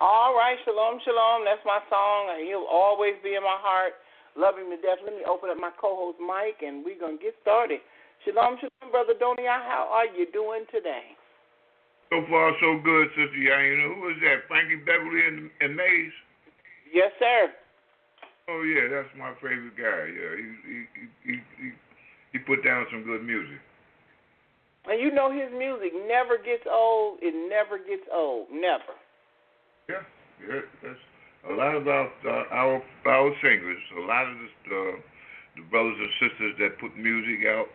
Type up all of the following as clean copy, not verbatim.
All right, shalom, shalom. That's my song, and he'll always be in my heart. Love him to death. Let me open up my co-host Mike, and we're going to get started. Shalom, shalom, Brother Donia. How are you doing today? So far, so good, Sister Yana. Who is that? Frankie Beverly and Mays? Yes, sir. Oh, yeah, that's my favorite guy. Yeah, he put down some good music. And you know his music never gets old. It never gets old. Never. Yeah. That's a lot about our singers. A lot of the brothers and sisters that put music out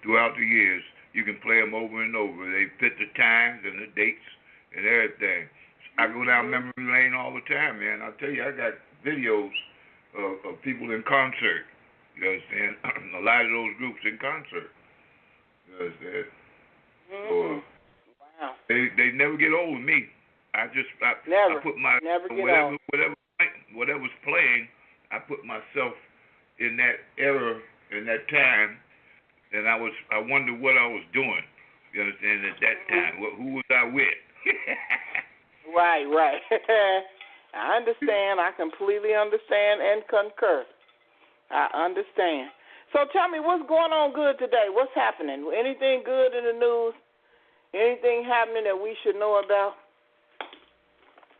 throughout the years. You can play them over and over. They fit the times and the dates and everything. I go down memory lane all the time, man. I'll tell you, I got videos of people in concert. You understand? A lot of those groups in concert. You understand? Mm-hmm. Wow. They never get old with me. I put my whatever's playing, I put myself in that era, in that time, and I wonder what I was doing. You understand? At that time, who was I with? Right. I understand. I completely understand and concur. I understand. So tell me, what's going on good today? What's happening? Anything good in the news? Anything happening that we should know about?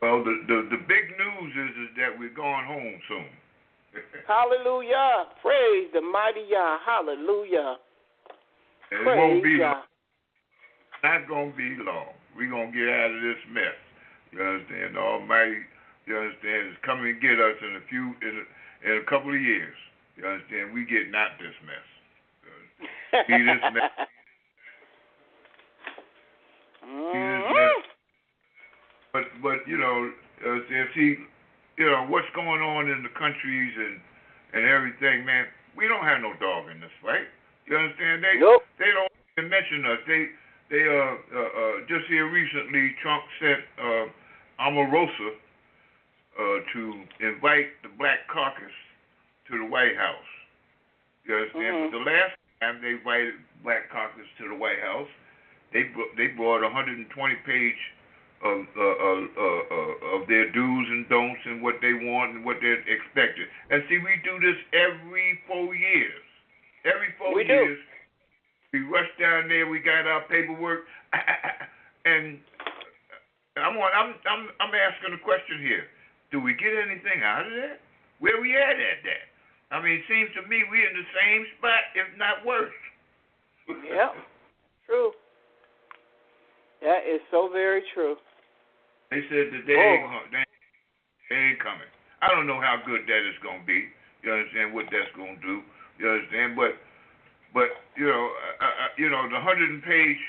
Well, the big news is that we're going home soon. Hallelujah. Praise the mighty YAH. Hallelujah. And it won't be long. Not going to be long. We're going to get out of this mess. You understand? The Almighty, you understand, is coming to get us in a couple of years. You understand? We getting out this mess. See this mess. But you know, see, you know what's going on in the countries and everything, man. We don't have no dog in this fight. You understand? They don't even mention us. They just here recently, Trump sent Omarosa to invite the Black Caucus to the White House. You understand? But the last time they invited Black Caucus to the White House, they brought 120-page of their do's and don'ts and what they want and what they're expected. And see, we do this every 4 years. Every 4 years, we rush down there. We got our paperwork, and I'm asking a question here. Do we get anything out of that? Where we at that? I mean, it seems to me we're in the same spot, if not worse. Yeah, true. That is so very true. They said that they ain't coming. I don't know how good that is going to be. You understand what that's going to do? You understand? But you know, the 100-page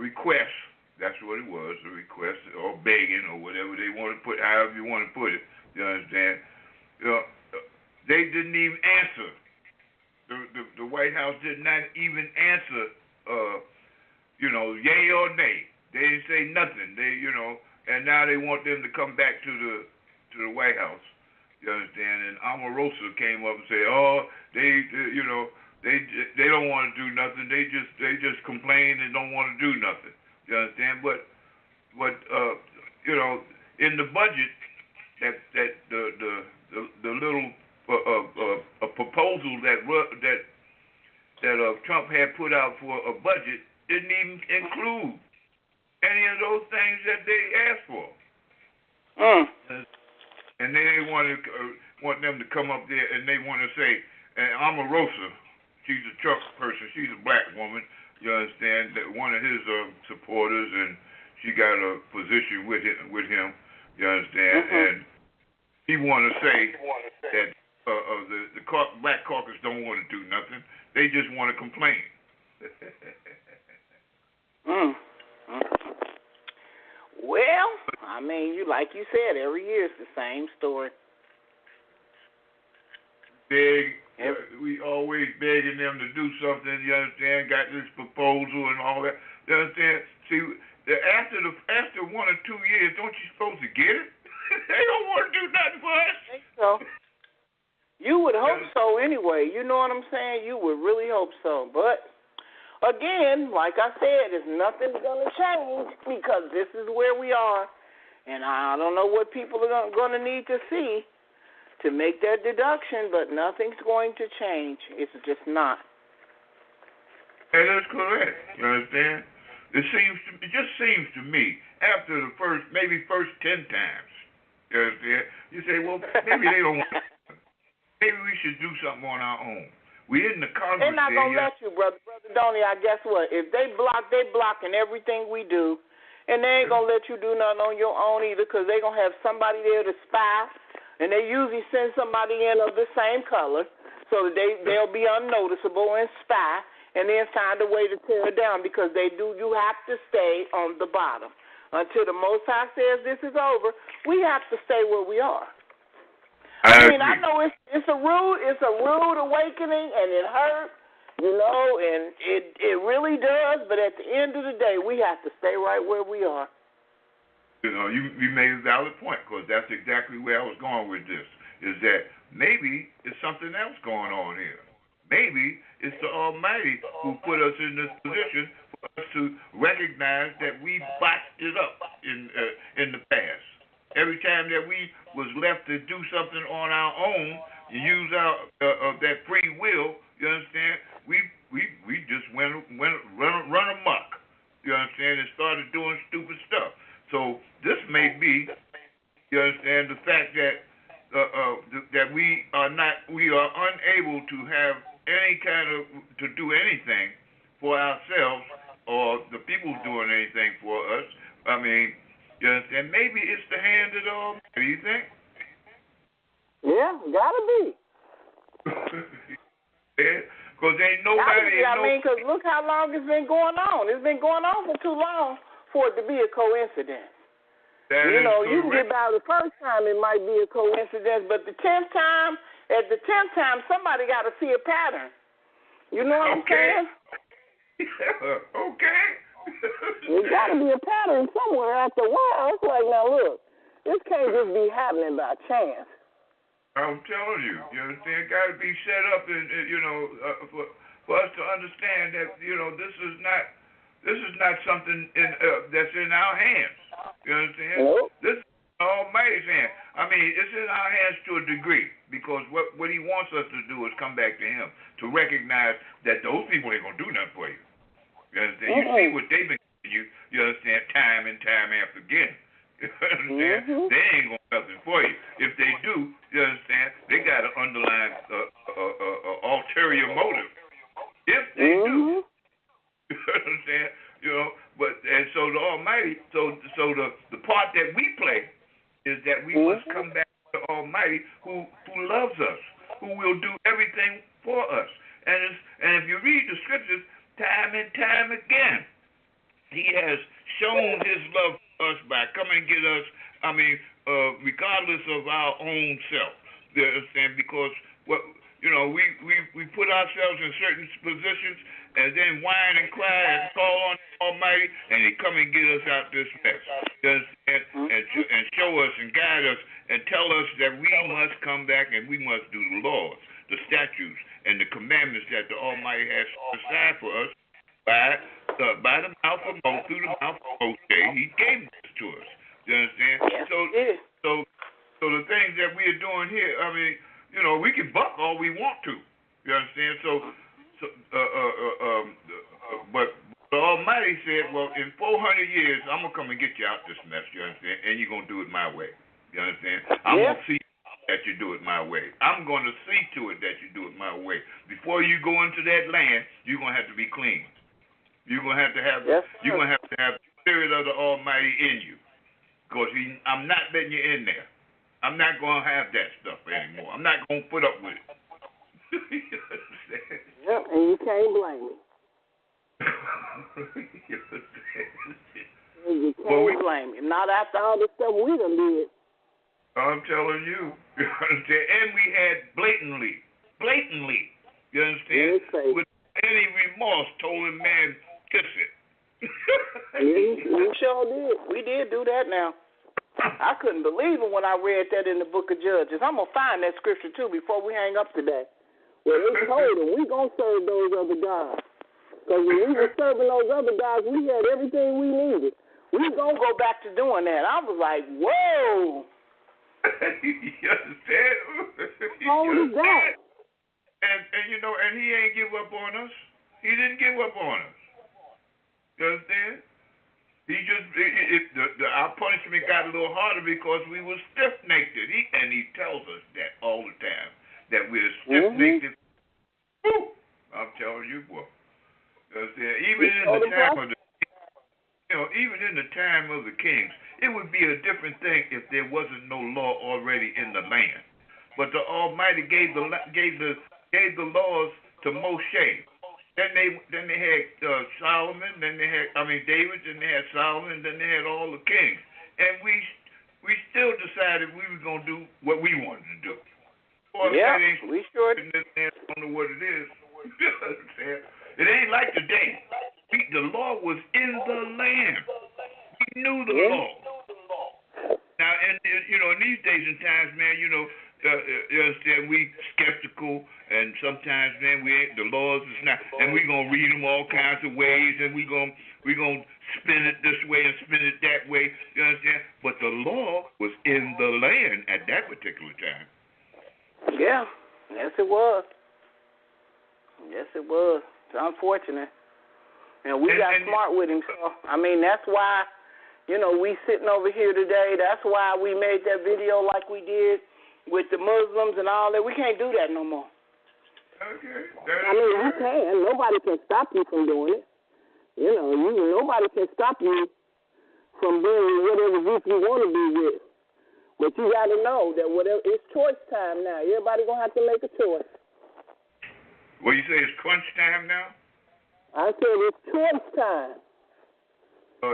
request. That's what it was, a request or begging or whatever they want to put, however you want to put it. You understand? You know, they didn't even answer. The White House did not even answer. You know, yay or nay. They didn't say nothing. And now they want them to come back to the White House. You understand? And Omarosa came up and said, they don't want to do nothing. They just complain and don't want to do nothing. You understand? But you know, in the budget, that the little proposal that Trump had put out for a budget didn't even include any of those things that they asked for. And they want them to come up there and they want to say, and Omarosa, she's a Trump person, she's a black woman, you understand, that one of his supporters, and she got a position with him, you understand, and he want to say that the Black Caucus don't want to do nothing, they just want to complain. Well, I mean, like you said, every year it's the same story. We always begging them to do something, you understand, got this proposal and all that, you understand. See, after 1 or 2 years, don't you supposed to get it? They don't want to do nothing for us. I think so. You would hope so anyway. You know what I'm saying? You would really hope so. But, again, like I said, nothing's going to change because this is where we are. And I don't know what people are going to need to see to make that deduction, but nothing's going to change. It's just not. That is correct. You understand? It just seems to me, after the first 10 times, you understand? You say, well, maybe they don't want to. Maybe we should do something on our own. We in the Congress. They're not going to let you, Brother Donnie. I guess what? If they block, they blocking everything we do. And they ain't going to let you do nothing on your own either, because they're going to have somebody there to spy. And they usually send somebody in of the same color so that they'll be unnoticeable and spy, and then find a way to tear it down, because you have to stay on the bottom. Until the Most High says this is over, we have to stay where we are. I know it's a rude awakening, and it hurts. And it really does, but at the end of the day, we have to stay right where we are. You made a valid point, because that's exactly where I was going with this, is that maybe it's something else going on here. Maybe it's the Almighty who put us in this position for us to recognize that we botched it up in the past. Every time that we was left to do something on our own, use that free will, you understand? We just run amok, you understand, and started doing stupid stuff. So this may be, you understand, the fact that that we are unable to have any to do anything for ourselves, or the people doing anything for us. I mean, you understand? Maybe it's the hand of the Almighty. You think? Yeah, gotta be. Yeah. Because ain't nobody. Because look how long it's been going on. It's been going on for too long for it to be a coincidence. You can get by the first time, it might be a coincidence, but at the 10th time, somebody got to see a pattern. You know what I'm saying? Okay. There's got to be a pattern somewhere after a while. It's like, now look, this can't just be happening by chance. I'm telling you, you understand? It got to be set up, for us to understand that this is not something that's in our hands. You understand? Nope. This is Almighty's hand. I mean, it's in our hands to a degree, because what He wants us to do is come back to Him, to recognize that those people ain't gonna do nothing for you. You understand? You see what they've been giving you. You understand? Time and time after again. You understand? They ain't gonna do nothing for you. If they do, you understand? They got an underlying ulterior motive. If they do, you understand? So the Almighty, so the part that we play is that we must come back to the Almighty, who loves us, who will do everything for us. And if you read the scriptures, time and time again, He has shown His love for us by coming and get us, regardless of our own self. You understand? Because we put ourselves in certain positions and then whine and cry and call on the Almighty, and He come and get us out this mess. You understand? And show us and guide us and tell us that we must come back and we must do the laws, the statutes, and the commandments that the Almighty has set aside for us by the mouth of Moses, through the mouth of Moses. He gave this to us. You understand? So the things that we are doing here, we can buck all we want to. You understand? But the Almighty said, well, in 400 years, I'm going to come and get you out this mess, you understand? And you're going to do it my way. You understand? I'm going to see that you do it my way. I'm going to see to it that you do it my way. Before you go into that land, you're going to have to be clean. You're going to have to have the Spirit of the Almighty in you. Because I'm not letting you in there. I'm not going to have that stuff anymore. I'm not going to put up with it. You understand? Yep, and you can't blame me. You can't blame me. Not after all the stuff we done did. I'm telling you. You understand? And we had blatantly, you understand? With any remorse, told him, man, kiss it. We sure did. We did do that now. I couldn't believe it when I read that in the book of Judges. I'm going to find that scripture, too, before we hang up today. Well, they told them, we're going to serve those other gods. Because when we were serving those other gods, we had everything we needed. we gonna go back to doing that. I was like, whoa. You understand? How old is that? And you know, and he ain't give up on us. He didn't give up on us. You understand? He just our punishment got a little harder because we were stiff-necked. And he tells us that all the time, that we're stiff-necked. I'm telling you, boy. Even in the time of even in the time of the kings, it would be a different thing if there wasn't no law already in the land. But the Almighty gave the laws to Moshe. Then they had Solomon. Then they had David. Then they had Solomon. Then they had all the kings. And we still decided we were gonna do what we wanted to do. Yeah, we sure did. I don't know what it is. It ain't like today. The law was in the land. We knew the law. Now, and in these days and times, man, you understand, we skeptical, and sometimes, man, the laws is not, and we gonna read them all kinds of ways, and we gonna spin it this way and spin it that way. You understand? But the law was in the land at that particular time. Yeah, yes it was. Yes it was. It's unfortunate. And we got smart with him, so that's why, we sitting over here today. That's why we made that video like we did with the Muslims and all that. We can't do that no more. Okay. You can. Nobody can stop you from doing it. Nobody can stop you from doing whatever group you want to be with. But you got to know that it's choice time now. Everybody going to have to make a choice. Well, you say it's crunch time now? I said it's choice time.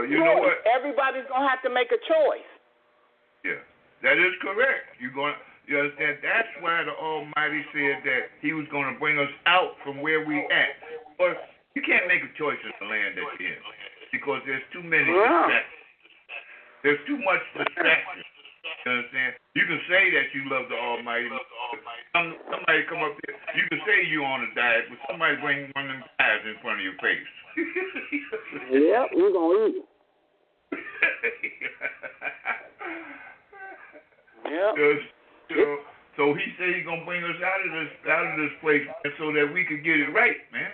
You know what? Everybody's going to have to make a choice. Yeah, that is correct. You understand? That's why the Almighty said that He was going to bring us out from where we at. But you can't make a choice in the land that you're in because there's too many distractions. There's too much distraction. You understand? You can say that you love the Almighty. Somebody come up there. You can say you on a diet, but somebody bring one of them pies in front of your face. Yep, you're gonna eat. Yeah. So he said he's gonna bring us out of this place, so that we could get it right, man.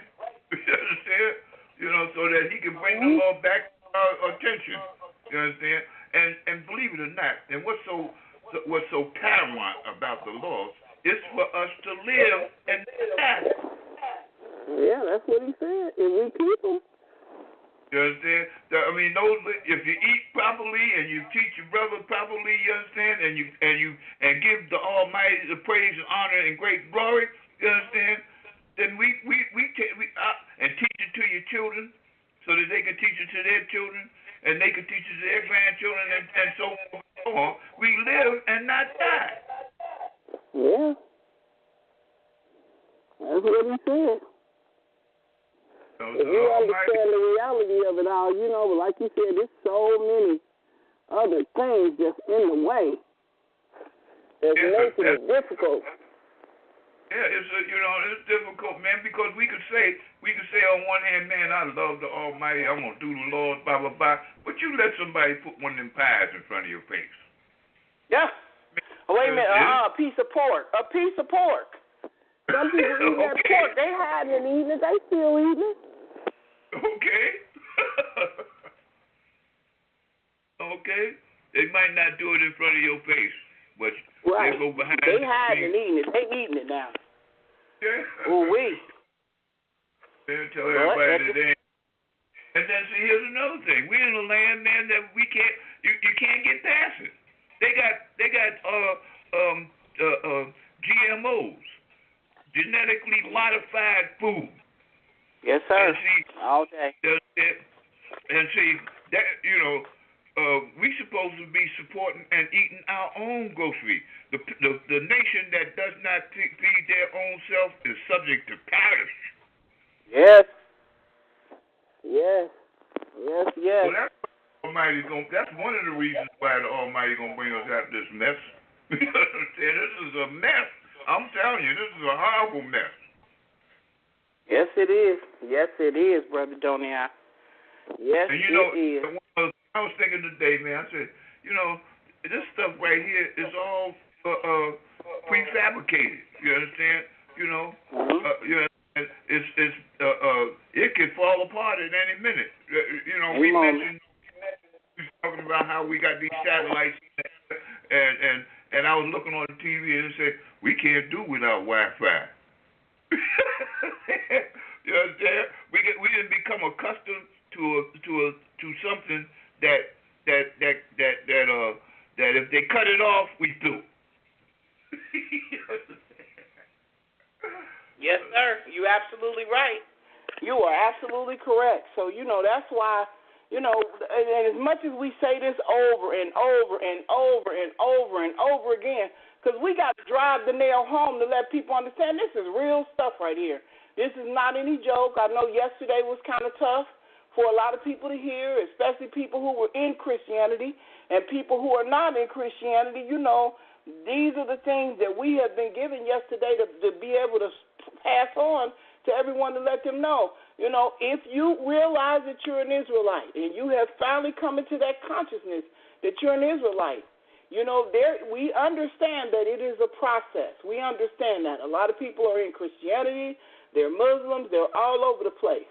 You understand? So that he can bring the law back to our attention. You understand? And believe it or not, and what's so paramount about the laws is for us to live and die. Yeah, that's what he said. If we keep them. You understand? If you eat properly and you teach your brother properly, you understand, and give the Almighty the praise and honor and great glory, you understand? Then we and teach it to your children, so that they can teach it to their children, and they can teach it to their grandchildren, and so on. We live and not die. Yeah. That's what he said. If you understand the reality of it all, like you said, there's so many other things just in the way that's making it difficult. Yeah, it's difficult, man, because we could say on one hand, man, I love the Almighty, I'm gonna do the Lord, blah blah blah, but you let somebody put one of them pies in front of your face. Yeah. Wait a minute, a piece of pork. Some people eat that pork, they hide and eating it, they still eating it. Okay. Okay. They might not do it in front of your face, but they go behind They hiding and eating it. They eating it now. Yeah. Ooh-wee. They'll tell everybody that they ain't. And then, see, here's another thing. We're in a land, man, that we can't, you can't get past it. They got GMOs, genetically modified food. Yes, sir. All day. And see, that, we supposed to be supporting and eating our own grocery. The nation that does not feed their own self is subject to perish. Yes. Yes. Yes, yes. Well, that's one of the reasons why the Almighty gonna bring us out of this mess. You understand? This is a mess. I'm telling you, this is a horrible mess. Yes, it is. Yes, it is, Brother Donia. Yes, and it is. I was thinking today, man. I said, you know, this stuff right here is all prefabricated. You understand? You know, you know, it could fall apart at any minute. You know, we talking about how we got these satellites, and I was looking on the TV and it said we can't do without Wi-Fi. You understand? We didn't become accustomed to something that if they cut it off, we do. Yes, sir. You're absolutely right. You are absolutely correct. So, you know, that's why, you know, and as much as we say this over and over and over and over and over again, because we got to drive the nail home to let people understand this is real stuff right here. This is not any joke. I know yesterday was kind of tough for a lot of people to hear, especially people who were in Christianity and people who are not in Christianity. You know, these are the things that we have been given yesterday to be able to pass on to everyone to let them know. You know, if you realize that you're an Israelite and you have finally come into that consciousness that you're an Israelite, you know, we understand that it is a process. We understand that. A lot of people are in Christianity, they're Muslims, they're all over the place.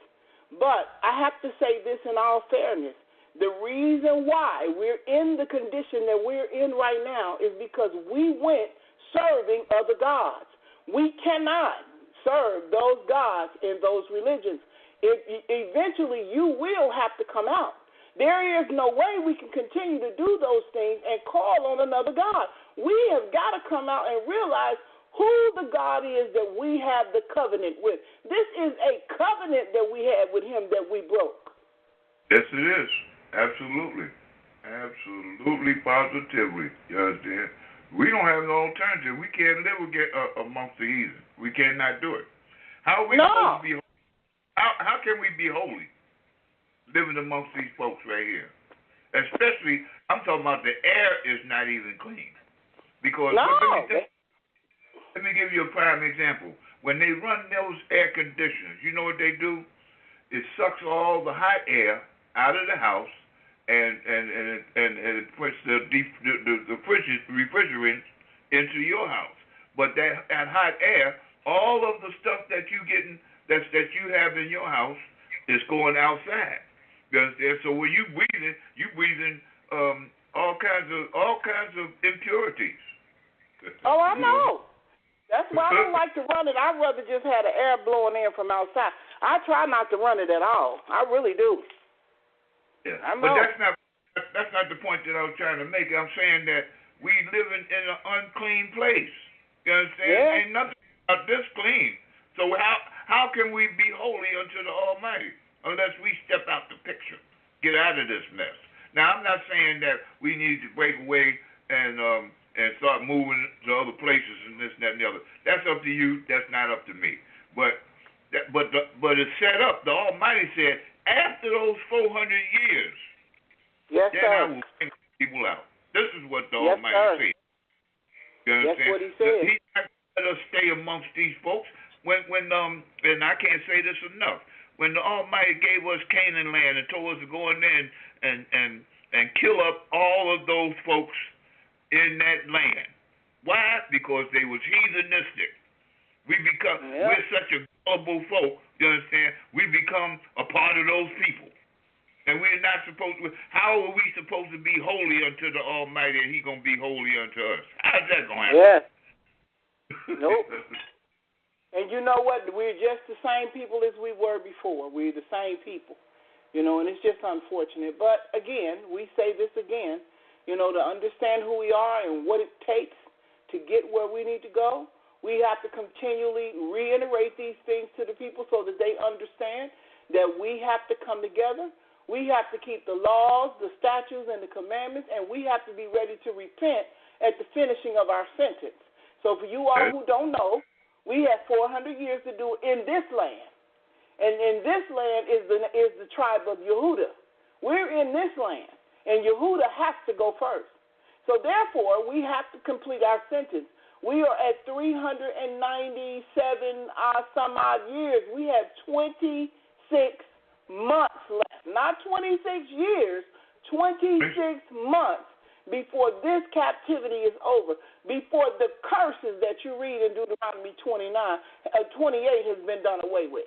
But I have to say this in all fairness. The reason why we're in the condition that we're in right now is because we went serving other gods. We cannot serve those gods in those religions. Eventually, you will have to come out. There is no way we can continue to do those things and call on another God. We have got to come out and realize who the God is that we have the covenant with. This is a covenant that we had with him that we broke. Yes, it is. Absolutely. Absolutely, positively. You understand? We don't have no alternative. We can't live amongst the heathen. We cannot do it. How are we supposed to be holy? How can we be holy living amongst these folks right here? Especially, I'm talking about the air is not even clean. Because let me give you a prime example. When they run those air conditioners, you know what they do? It sucks all the hot air out of the house and it puts the refrigerant into your house. But that hot air, all of the stuff that you have in your house is going outside. You understand? So when you breathing all kinds of impurities. Oh, I know. That's why I don't like to run it. I'd rather just have the air blowing in from outside. I try not to run it at all. I really do. Yeah, but that's not the point that I was trying to make. I'm saying that we living in an unclean place. You understand? Yeah. Ain't nothing about this clean. So how can we be holy unto the Almighty unless we step out the picture, get out of this mess? Now, I'm not saying that we need to break away and start moving to other places and this and that and the other. That's up to you. That's not up to me. But it's set up. The Almighty said, after those 400 years, yes, then sir. I will bring people out. This is what the Almighty said. You understand? That's what he said. He's not going to let us stay amongst these folks. When and I can't say this enough, when the Almighty gave us Canaan land and told us to go in there and kill up all of those folks in that land. Why? Because they was heathenistic. We're such a gullible folk, you understand? We become a part of those people. And we're not supposed to. How are we supposed to be holy unto the Almighty and he going to be holy unto us? How's that going to happen? Yes. Nope. And you know what? We're just the same people as we were before. We're the same people. You know, and it's just unfortunate. But again, we say this again, you know, to understand who we are and what it takes to get where we need to go, we have to continually reiterate these things to the people so that they understand that we have to come together. We have to keep the laws, the statutes, and the commandments, and we have to be ready to repent at the finishing of our sentence. So for you all who don't know, we have 400 years to do in this land. And in this land is the tribe of Yehudah. We're in this land, and Yehudah has to go first. So therefore, we have to complete our sentence. We are at 397 some odd years. We have 26 months left. Not 26 years, 26 months before this captivity is over, before the curses that you read in Deuteronomy 28 has been done away with.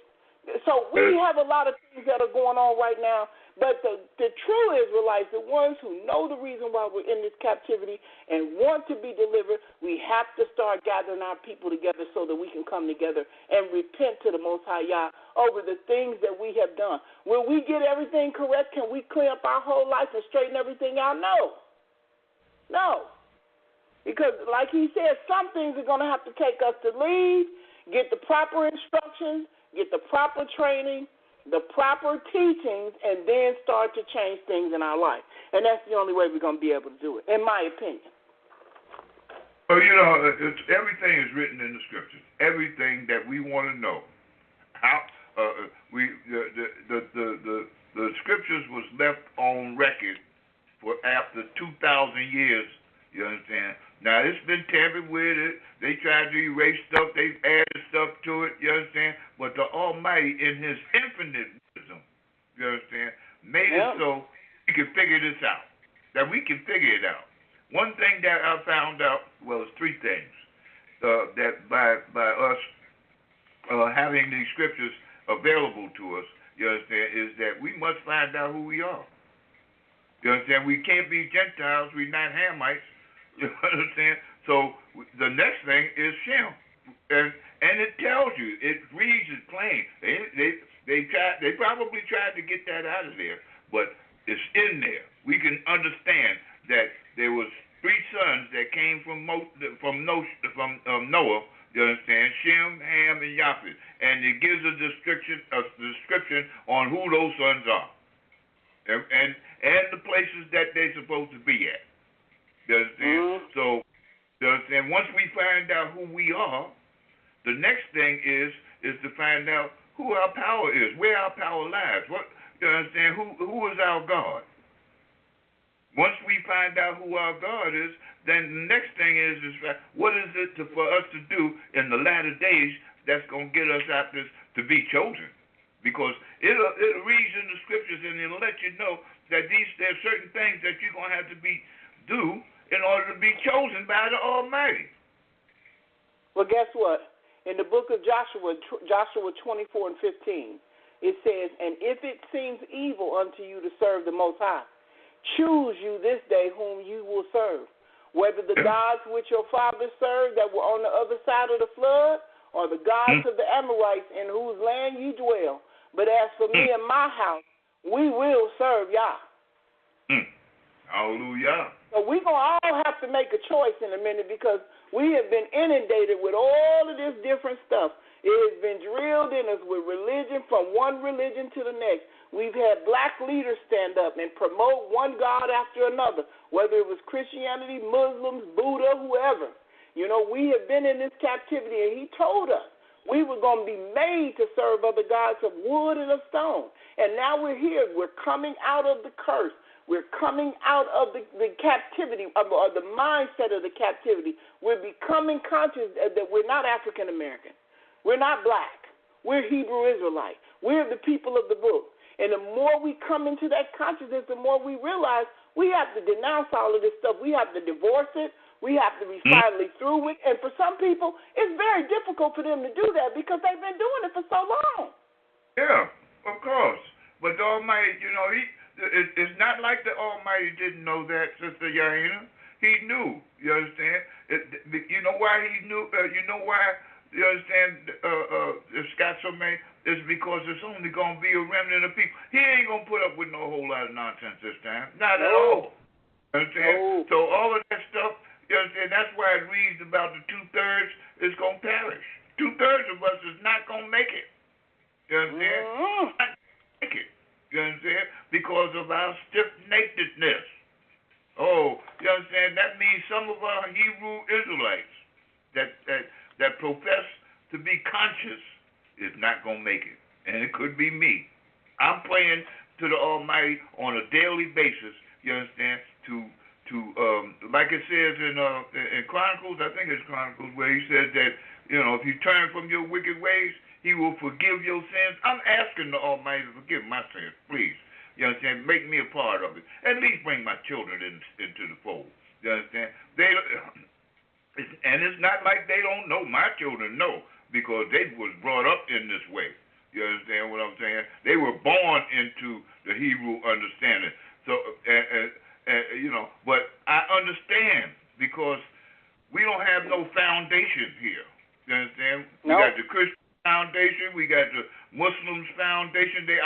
So we have a lot of things that are going on right now, but the true Israelites, the ones who know the reason why we're in this captivity and want to be delivered, we have to start gathering our people together so that we can come together and repent to the Most High YAH over the things that we have done. Will we get everything correct? Can we clean up our whole life and straighten everything out? No. Because like he said, some things are going to have to take us to lead, get the proper instructions, get the proper training, the proper teachings, and then start to change things in our life. And that's the only way we're going to be able to do it, in my opinion. Well, everything is written in the scriptures. Everything that we want to know. How the scriptures was left on record for after 2,000 years. You understand? Now, it's been tampered with it. They tried to erase stuff. They've added stuff to it. You understand? But the Almighty, in His infinite wisdom, you understand, made it so we can figure this out, that we can figure it out. One thing that I found out, well, it's three things, that by us having these scriptures available to us, you understand, is that we must find out who we are. You understand? We can't be Gentiles. We're not Hamites. You understand? So the next thing is Shem, and it tells you, it reads it plain. They probably tried to get that out of there, but it's in there. We can understand that there was three sons that came from Noah. You understand? Shem, Ham, and Japheth, and it gives a description on who those sons are, and the places that they're supposed to be at. You understand? So, you understand? Once we find out who we are, the next thing is to find out who our power is, where our power lies. What, you understand? Who is our God? Once we find out who our God is, then the next thing is what is it for us to do in the latter days that's going to get us out this to be chosen? Because it reads in the scriptures and it'll let you know that there's certain things that you're going to have to do in order to be chosen by the Almighty. Well, guess what? In the book of Joshua 24 and 15, it says, "And if it seems evil unto you to serve the Most High, choose you this day whom you will serve, whether the gods which your fathers served that were on the other side of the flood, or the gods of the Amorites in whose land you dwell. But as for me and my house, we will serve Yah." Hallelujah. So we're going to all have to make a choice in a minute, because we have been inundated with all of this different stuff. It has been drilled in us with religion, from one religion to the next. We've had black leaders stand up and promote one God after another, whether it was Christianity, Muslims, Buddha, whoever. You know, we have been in this captivity, and He told us we were going to be made to serve other gods of wood and of stone. And now we're here. We're coming out of the curse. We're coming out of the captivity, or the mindset of the captivity. We're becoming conscious that we're not African American. We're not black. We're Hebrew Israelite. We're the people of the book. And the more we come into that consciousness, the more we realize we have to denounce all of this stuff. We have to divorce it. We have to be finally through it. And for some people, it's very difficult for them to do that because they've been doing it for so long. Yeah, of course. But the Almighty, it's not like the Almighty didn't know that, Sister Yaina. He knew. You understand? You know why He knew? You know why? You understand? It's got so many. It's because it's only going to be a remnant of people. He ain't going to put up with no whole lot of nonsense this time. Not at all. You understand? No. So all of that stuff, you understand? That's why it reads about the 2/3 is going to perish. 2/3 of us is not going to make it. You understand? Not going to make it. You understand? Because of our stiff-neckedness. Oh, you understand? That means some of our Hebrew Israelites that profess to be conscious is not going to make it. And it could be me. I'm praying to the Almighty on a daily basis, you understand, to like it says in Chronicles, I think it's Chronicles, where He says that, if you turn from your wicked ways, He will forgive your sins. I'm asking the Almighty to forgive my sins, please. You understand? Make me a part of it. At least bring my children into the fold. You understand? And it's not like they don't know. My children know because they was brought up in this way. You understand what I'm saying? They were born into the Hebrew understanding. So, but I understand because we don't have no foundation here. You understand? We got the Christian foundation. We got the Muslims foundation. They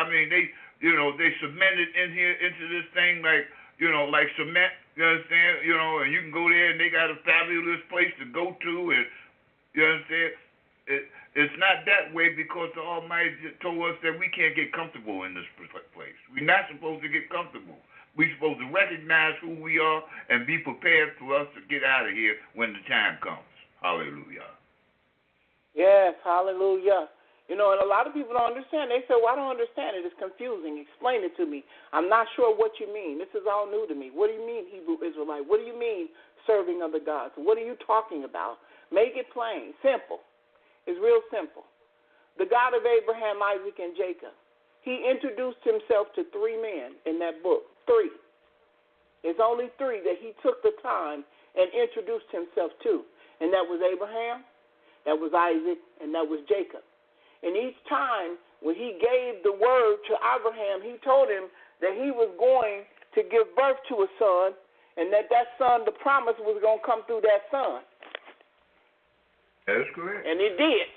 cemented in here into this thing like cement. You understand? And you can go there and they got a fabulous place to go to. And you understand? It's not that way because the Almighty told us that we can't get comfortable in this place. We're not supposed to get comfortable. We're supposed to recognize who we are and be prepared for us to get out of here when the time comes. Hallelujah. Yes, hallelujah. And a lot of people don't understand. They say, well, I don't understand it. It's confusing. Explain it to me. I'm not sure what you mean. This is all new to me. What do you mean, Hebrew Israelite? What do you mean, serving other gods? What are you talking about? Make it plain, simple. It's real simple. The God of Abraham, Isaac, and Jacob. He introduced himself to 3 men in that book. 3. It's only 3 that he took the time and introduced himself to. And that was Abraham, that was Isaac, and that was Jacob. And each time when he gave the word to Abraham, he told him that he was going to give birth to a son, and that son, the promise was going to come through that son. That's correct. And it did.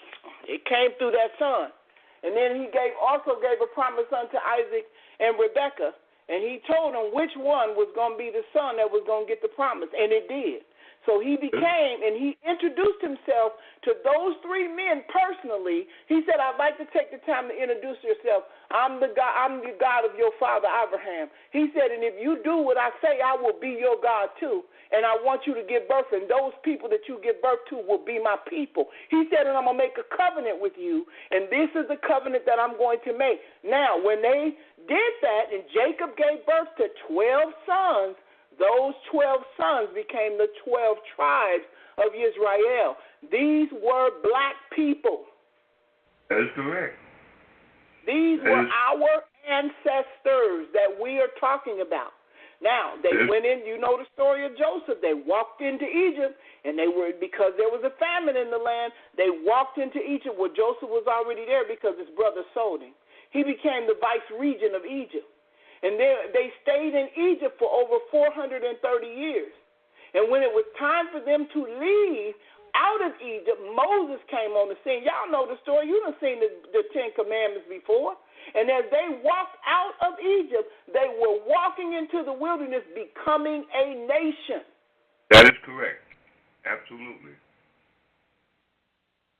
It came through that son. And then he also gave a promise unto Isaac and Rebekah, and he told them which one was going to be the son that was going to get the promise, and it did. So he he introduced himself to those 3 men personally. He said, I'd like to take the time to introduce yourself. I'm the God of your father Abraham. He said, and if you do what I say, I will be your God too. And I want you to give birth, and those people that you give birth to will be my people. He said, and I'm going to make a covenant with you, and this is the covenant that I'm going to make. Now, when they did that, and Jacob gave birth to 12 sons, those 12 sons became the 12 tribes of Yisrael. These were black people. That is correct. These were our ancestors that we are talking about. Now, they went in, you know the story of Joseph. They walked into Egypt, and because there was a famine in the land, they walked into Egypt where Joseph was already there because his brother sold him. He became the vice regent of Egypt. And they stayed in Egypt for over 430 years. And when it was time for them to leave out of Egypt, Moses came on the scene. Y'all know the story. You've seen the 10 Commandments before. And as they walked out of Egypt, they were walking into the wilderness, becoming a nation. That is correct. Absolutely.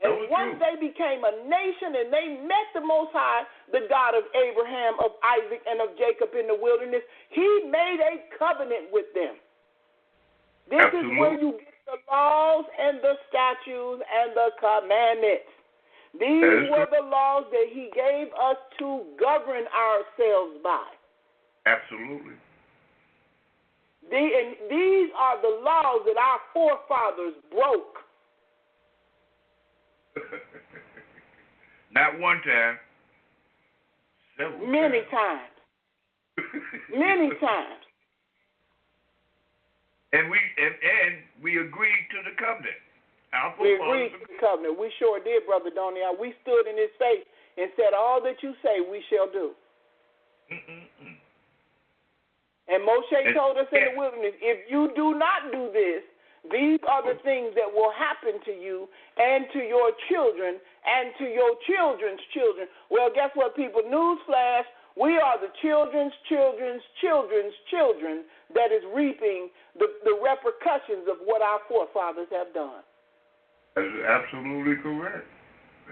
And once they became a nation and they met the Most High, the God of Abraham, of Isaac, and of Jacob in the wilderness, he made a covenant with them. This is where you get the laws and the statutes and the commandments. These were the laws that he gave us to govern ourselves by. Absolutely. These are the laws that our forefathers broke. Not one time. Several Many times. Many times. And we agreed to the covenant. We agreed to the covenant. We sure did, Brother Donia. We stood in his face and said, all that you say we shall do. And Moshe told us in the wilderness, if you do not do this, these are the things that will happen to you and to your children and to your children's children. Well, guess what, people? Newsflash, we are the children's children's children's children that is reaping the repercussions of what our forefathers have done. That's absolutely correct.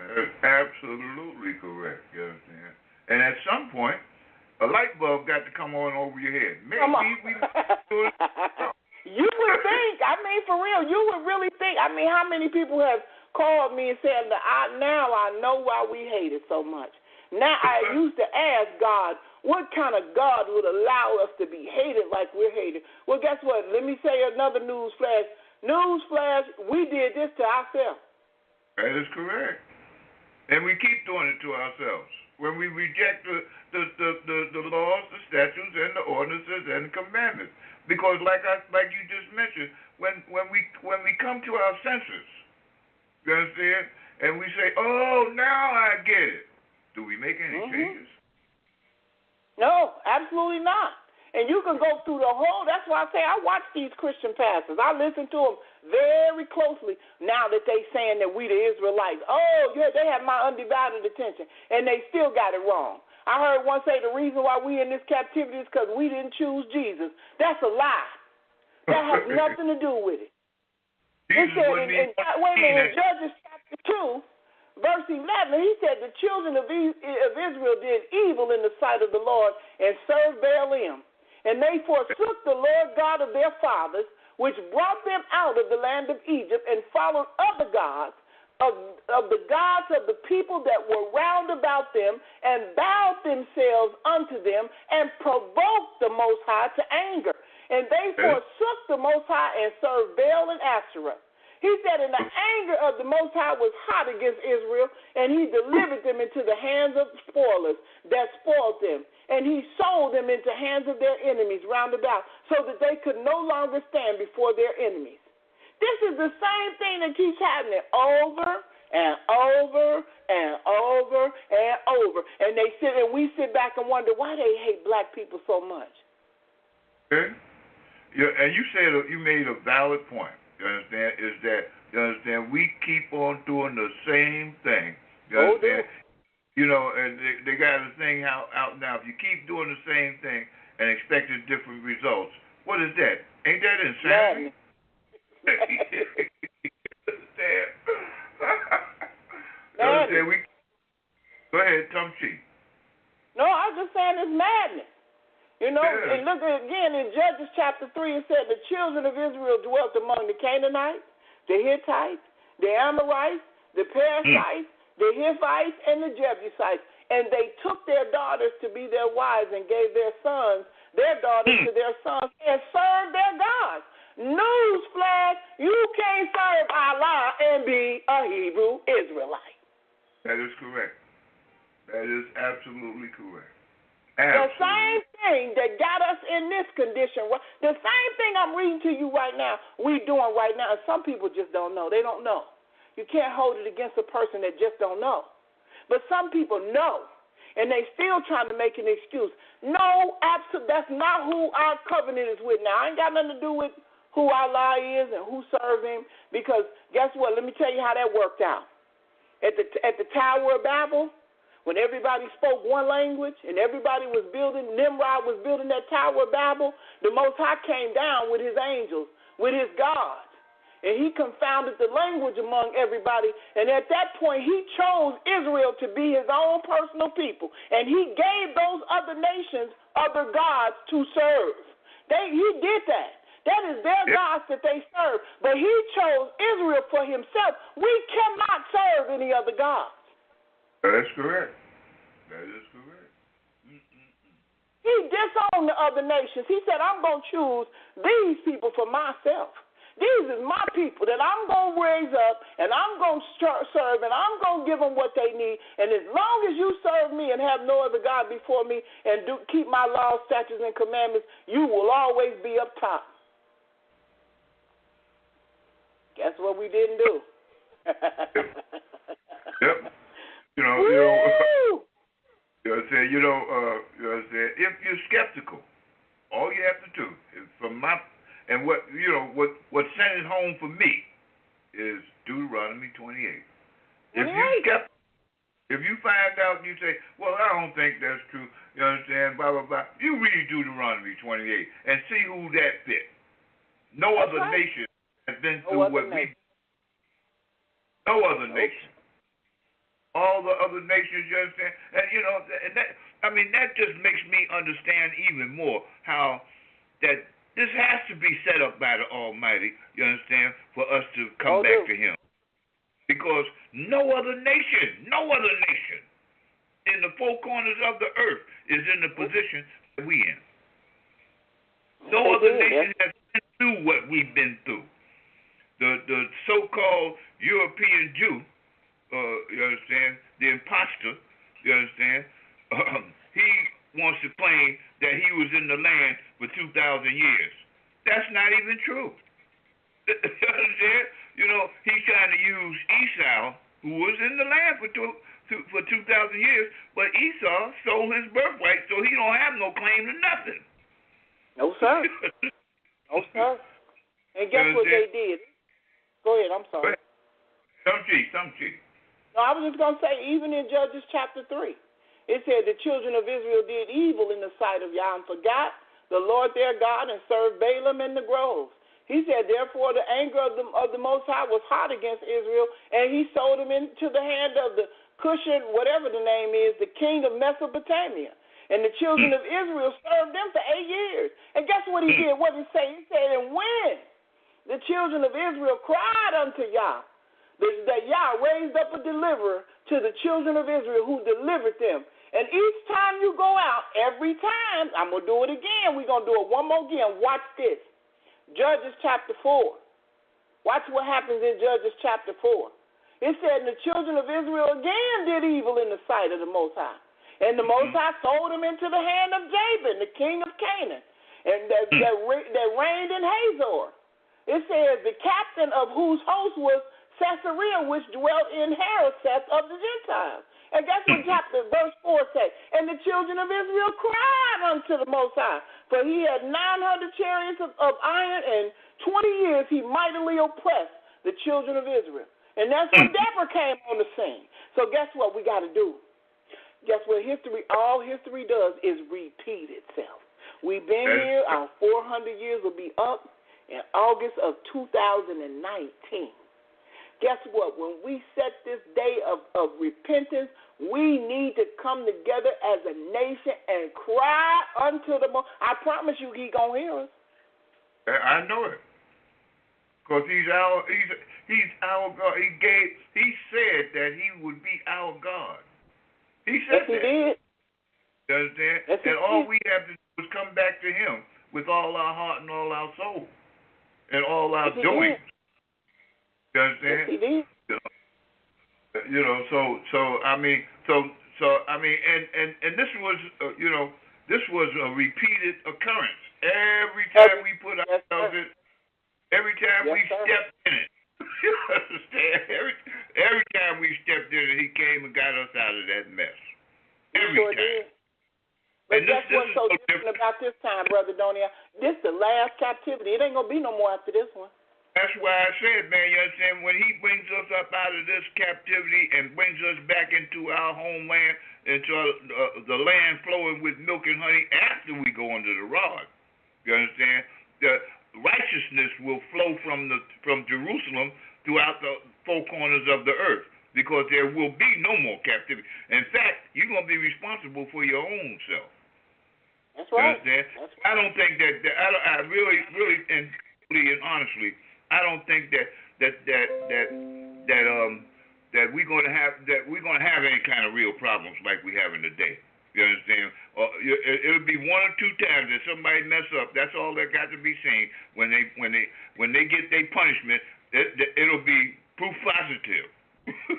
That's absolutely correct. You understand? And at some point, a light bulb got to come on over your head. Maybe we You would think, for real, you would really think. How many people have called me and said, now I know why we hate it so much. Now I used to ask God, what kind of God would allow us to be hated like we're hated? Well, guess what? Let me say another news flash. We did this to ourselves. That is correct. And we keep doing it to ourselves. When we reject the laws, the statutes, and the ordinances and the commandments. Because like you just mentioned, when we come to our senses, you understand, and we say, "Oh, now I get it." Do we make any changes? No, absolutely not. And you can go through the whole, that's why I say I watch these Christian pastors. I listen to them very closely now that they saying that we the Israelites. Oh, yeah, they have my undivided attention. And they still got it wrong. I heard one say the reason why we in this captivity is because we didn't choose Jesus. That's a lie. That has nothing to do with it. It said in Judges chapter 2, verse 11, he said the children of Israel did evil in the sight of the Lord and served Baalim. And they forsook the Lord God of their fathers, which brought them out of the land of Egypt, and followed other gods of the gods of the people that were round about them, and bowed themselves unto them, and provoked the Most High to anger. And they forsook the Most High and served Baal and Asherah. He said, and the anger of the Most High was hot against Israel, and he delivered them into the hands of spoilers that spoiled them. And he sold them into hands of their enemies round about, so that they could no longer stand before their enemies. This is the same thing that keeps happening over and over and over and over. And we sit back and wonder why they hate black people so much. Okay. Yeah, and you made a valid point. You understand? Is that you understand? We keep on doing the same thing. You understand? You know, and they got a thing out now. If you keep doing the same thing and expecting different results, what is that? Ain't that insanity? Go ahead, Tom Chi. No, I was just saying it's madness. You know, and look again in Judges chapter 3, it said the children of Israel dwelt among the Canaanites, the Hittites, the Amorites, the Perizzites, the Hivites, and the Jebusites. And they took their daughters to be their wives and gave their daughters to their sons, and served their gods. Newsflash, you can't serve Allah and be a Hebrew Israelite. That is correct. That is absolutely correct. The same thing that got us in this condition, the same thing I'm reading to you right now, we doing right now, and some people just don't know. They don't know. You can't hold it against a person that just don't know. But some people know, and they still trying to make an excuse. No, absolutely, that's not who our covenant is with now. I ain't got nothing to do with who Allah is and who serve him, because guess what? Let me tell you how that worked out. At the Tower of Babel, when everybody spoke one language and everybody was building, Nimrod was building that Tower of Babel, the Most High came down with his angels, with his gods, and he confounded the language among everybody. And at that point, he chose Israel to be his own personal people, and he gave those other nations other gods to serve. He did that. That is their gods that they serve. But he chose Israel for himself. We cannot serve any other gods. That's correct. That is correct. He disowned the other nations. He said, I'm going to choose these people for myself. These is my people that I'm going to raise up, and I'm going to serve, and I'm going to give them what they need. And as long as you serve me and have no other God before me and keep my laws, statutes, and commandments, you will always be up top. Guess what we didn't do? Yep. If you're skeptical, all you have to do is what sent it home for me is Deuteronomy 28. If you find out and you say, well, I don't think that's true, you understand, blah, blah, blah, you read Deuteronomy 28 and see who that fit. No other nation has been through what we. No other nation. All the other nations, you understand? And that just makes me understand even more how that this has to be set up by the Almighty, you understand, for us to come back to him. Because no other nation in the four corners of the earth is in the position that we in. No other nation has been through what we've been through. The so-called European Jew, you understand, the imposter, you understand, he wants to claim that he was in the land for 2,000 years. That's not even true. You understand? He's trying to use Esau, who was in the land for 2,000 years, but Esau sold his birthright, so he don't have no claim to nothing. No, sir. No, sir. And guess what they did? Go ahead, I'm sorry. Some cheat. No, I was just going to say, even in Judges chapter 3, it said the children of Israel did evil in the sight of Yah and forgot the Lord their God and served Balaam in the groves. He said, therefore, the anger of the Most High was hot against Israel, and he sold them into the hand of the Cushan, whatever the name is, the king of Mesopotamia. And the children of Israel served them for 8 years. And guess what he did? What did he say? He said, and when the children of Israel cried unto Yah, that Yah raised up a deliverer to the children of Israel who delivered them. And each time you go out, every time, I'm going to do it again. We're going to do it one more again. Watch this. Judges chapter 4. Watch what happens in Judges chapter 4. It said, and the children of Israel again did evil in the sight of the Most High. And the Most High sold them into the hand of Jabin, the king of Canaan, and that reigned in Hazor. It says, the captain of whose host was Caesarea, which dwelt in Hareseth of the Gentiles. And guess what verse 4 says? And the children of Israel cried unto the Most High, for he had 900 chariots of iron, and 20 years he mightily oppressed the children of Israel. And that's when Deborah came on the scene. So guess what we got to do? Guess what all history does is repeat itself. We've been here, our 400 years will be up in August of 2019. Guess what? When we set this day of repentance, we need to come together as a nation and cry unto the Most. I promise you, He gonna hear us. I know it, because He's our God. He said that He would be our God. He said He did. You understand? Yes, and all we have to do is come back to Him with all our heart and all our soul and all our doing. You understand? Yes, He did. And this was, this was a repeated occurrence. Every time we put ourselves in, every time we stepped in it. You understand? Every time we stepped in it, He came and got us out of that mess. Every time. Did. But that's what's so different about this time, Brother Donia. This the last captivity. It ain't going to be no more after this one. That's why I said, man, you understand, when He brings us up out of this captivity and brings us back into our homeland, into the land flowing with milk and honey after we go under the rod, you understand, the righteousness will flow from Jerusalem throughout the four corners of the earth, because there will be no more captivity. In fact, you're going to be responsible for your own self. That's right. You understand? That's right. I don't think that I really, and honestly, I don't think that we're going to have any kind of real problems like we have in today. You understand? It'll be one or two times that somebody mess up. That's all that got to be seen. When they get their punishment, it'll be proof positive.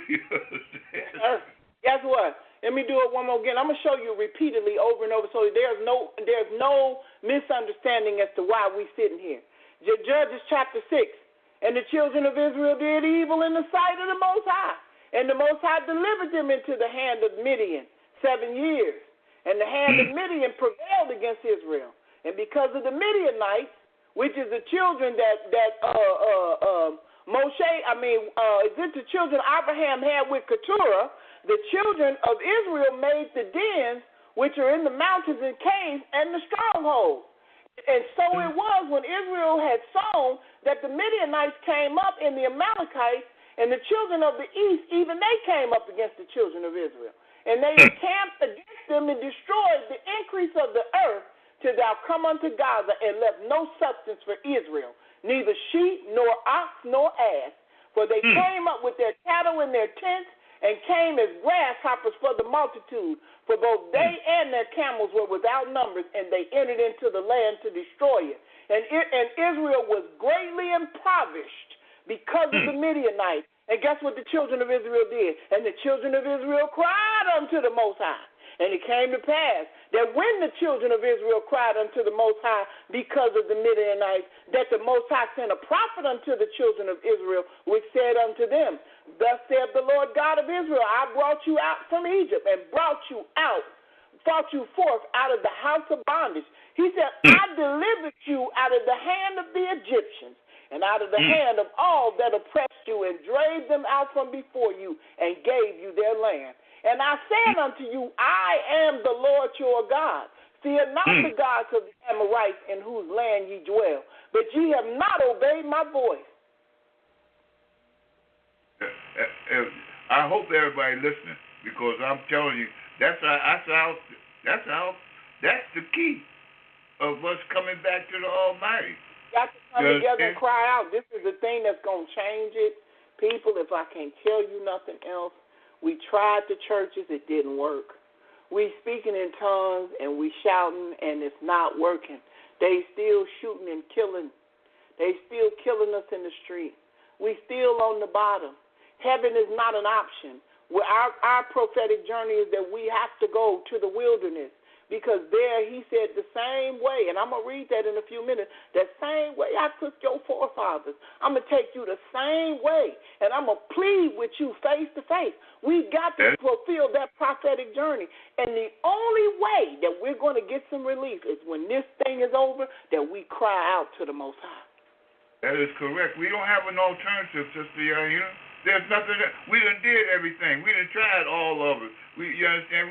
You understand? Guess what? Let me do it one more again. I'm gonna show you repeatedly over and over, so there's no misunderstanding as to why we sitting here. Judges chapter 6. And the children of Israel did evil in the sight of the Most High. And the Most High delivered them into the hand of Midian 7 years. And the hand of Midian prevailed against Israel. And because of the Midianites, which is the children that the children Abraham had with Keturah, the children of Israel made the dens, which are in the mountains and caves, and the strongholds. And so it was when Israel had sown that the Midianites came up and the Amalekites and the children of the east, even they came up against the children of Israel. And they encamped against them and destroyed the increase of the earth till thou come unto Gaza, and left no substance for Israel, neither sheep nor ox nor ass. For they came up with their cattle in their tents, and came as grasshoppers for the multitude. For both they and their camels were without numbers, and they entered into the land to destroy it. And Israel was greatly impoverished because of the Midianites. And guess what the children of Israel did? And the children of Israel cried unto the Most High. And it came to pass that when the children of Israel cried unto the Most High because of the Midianites, that the Most High sent a prophet unto the children of Israel, which said unto them, Thus saith the Lord God of Israel, I brought you out from Egypt and brought you forth out of the house of bondage. He said, I delivered you out of the hand of the Egyptians and out of the hand of all that oppressed you, and drave them out from before you, and gave you their land. And I said unto you, I am the Lord your God. Fear not the gods of the Amorites in whose land ye dwell, but ye have not obeyed my voice. I hope everybody listening, because I'm telling you, that's the key of us coming back to the Almighty. Got to come together and cry out. This is the thing that's going to change it. People, if I can't tell you nothing else, we tried the churches, it didn't work. We speaking in tongues and we shouting and it's not working. They still shooting and killing. They still killing us in the street. We still on the bottom. Heaven is not an option. Our prophetic journey is that we have to go to the wilderness. Because there he said the same way, and I'm going to read that in a few minutes, the same way I took your forefathers, I'm going to take you the same way, and I'm going to plead with you face to face. We've got to fulfill that prophetic journey. And the only way that we're going to get some relief is when this thing is over, that we cry out to the Most High. That is correct. We don't have an alternative, Sister Yaina. There's nothing that we done did everything. We done tried all of it. You understand?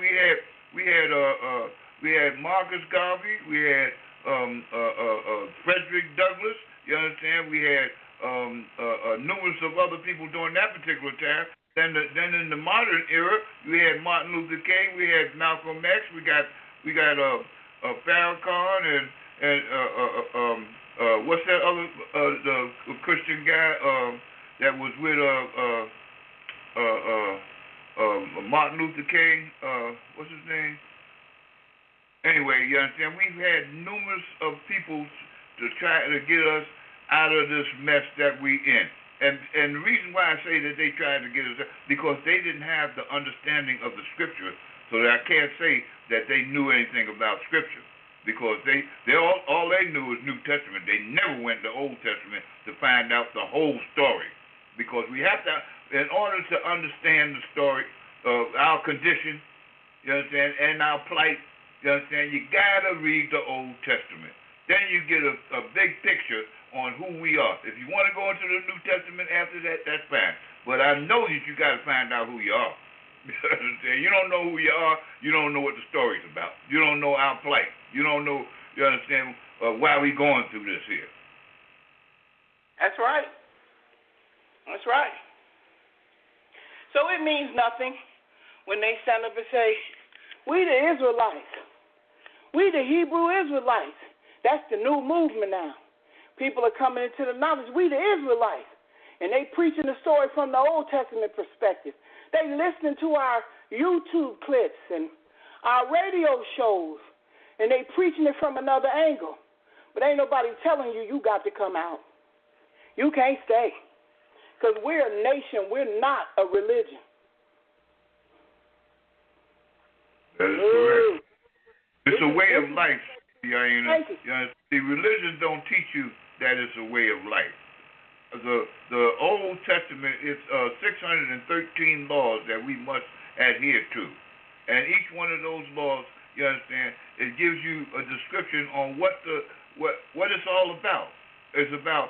We had Marcus Garvey, we had Frederick Douglass, you understand? We had numerous of other people during that particular time. Then in the modern era, we had Martin Luther King, we had Malcolm X, we got Farrakhan and what's that other the Christian guy that was with Martin Luther King? What's his name? Anyway, you understand, we've had numerous of people to try to get us out of this mess that we in. And the reason why I say that they tried to get us out, because they didn't have the understanding of the Scripture, so that I can't say that they knew anything about Scripture, because all they knew was New Testament. They never went to Old Testament to find out the whole story, because we have to, in order to understand the story of our condition, you understand, and our plight, you understand, you got to read the Old Testament. Then you get a big picture on who we are. If you want to go into the New Testament after that, that's fine. But I know that you got to find out who you are. You understand? You don't know who you are, you don't know what the story's about. You don't know our plight. You don't know, you understand, why we going through this here. That's right. That's right. So it means nothing when they stand up and say, we the Israelites. We the Hebrew Israelites. That's the new movement now. People are coming into the knowledge. We the Israelites. And they preaching the story from the Old Testament perspective. They listening to our YouTube clips and our radio shows. And they preaching it from another angle. But ain't nobody telling you got to come out. You can't stay. Because we're a nation. We're not a religion. That is correct. It's a way of life. The religion don't teach you that it's a way of life. The Old Testament is 613 laws that we must adhere to. And each one of those laws, you understand, it gives you a description on what it's all about. It's about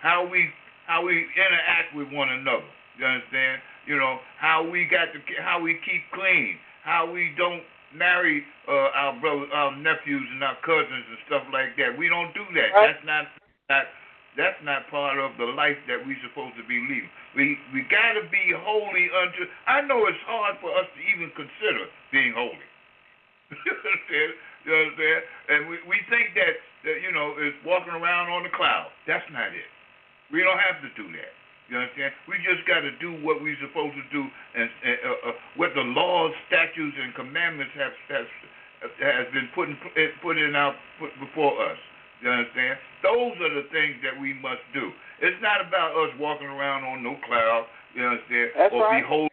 how we interact with one another. You understand? You know, how we keep clean, how we don't marry our brothers, our nephews, and our cousins and stuff like that. We don't do that. Right. That's not part of the life that we're supposed to be leading. We got to be holy unto. I know it's hard for us to even consider being holy. You understand? And we think that is walking around on the cloud. That's not it. We don't have to do that. You understand? We just got to do what we're supposed to do, and what the laws, statutes, and commandments has been put before us. You understand? Those are the things that we must do. It's not about us walking around on no cloud. You understand? That's or right. be holy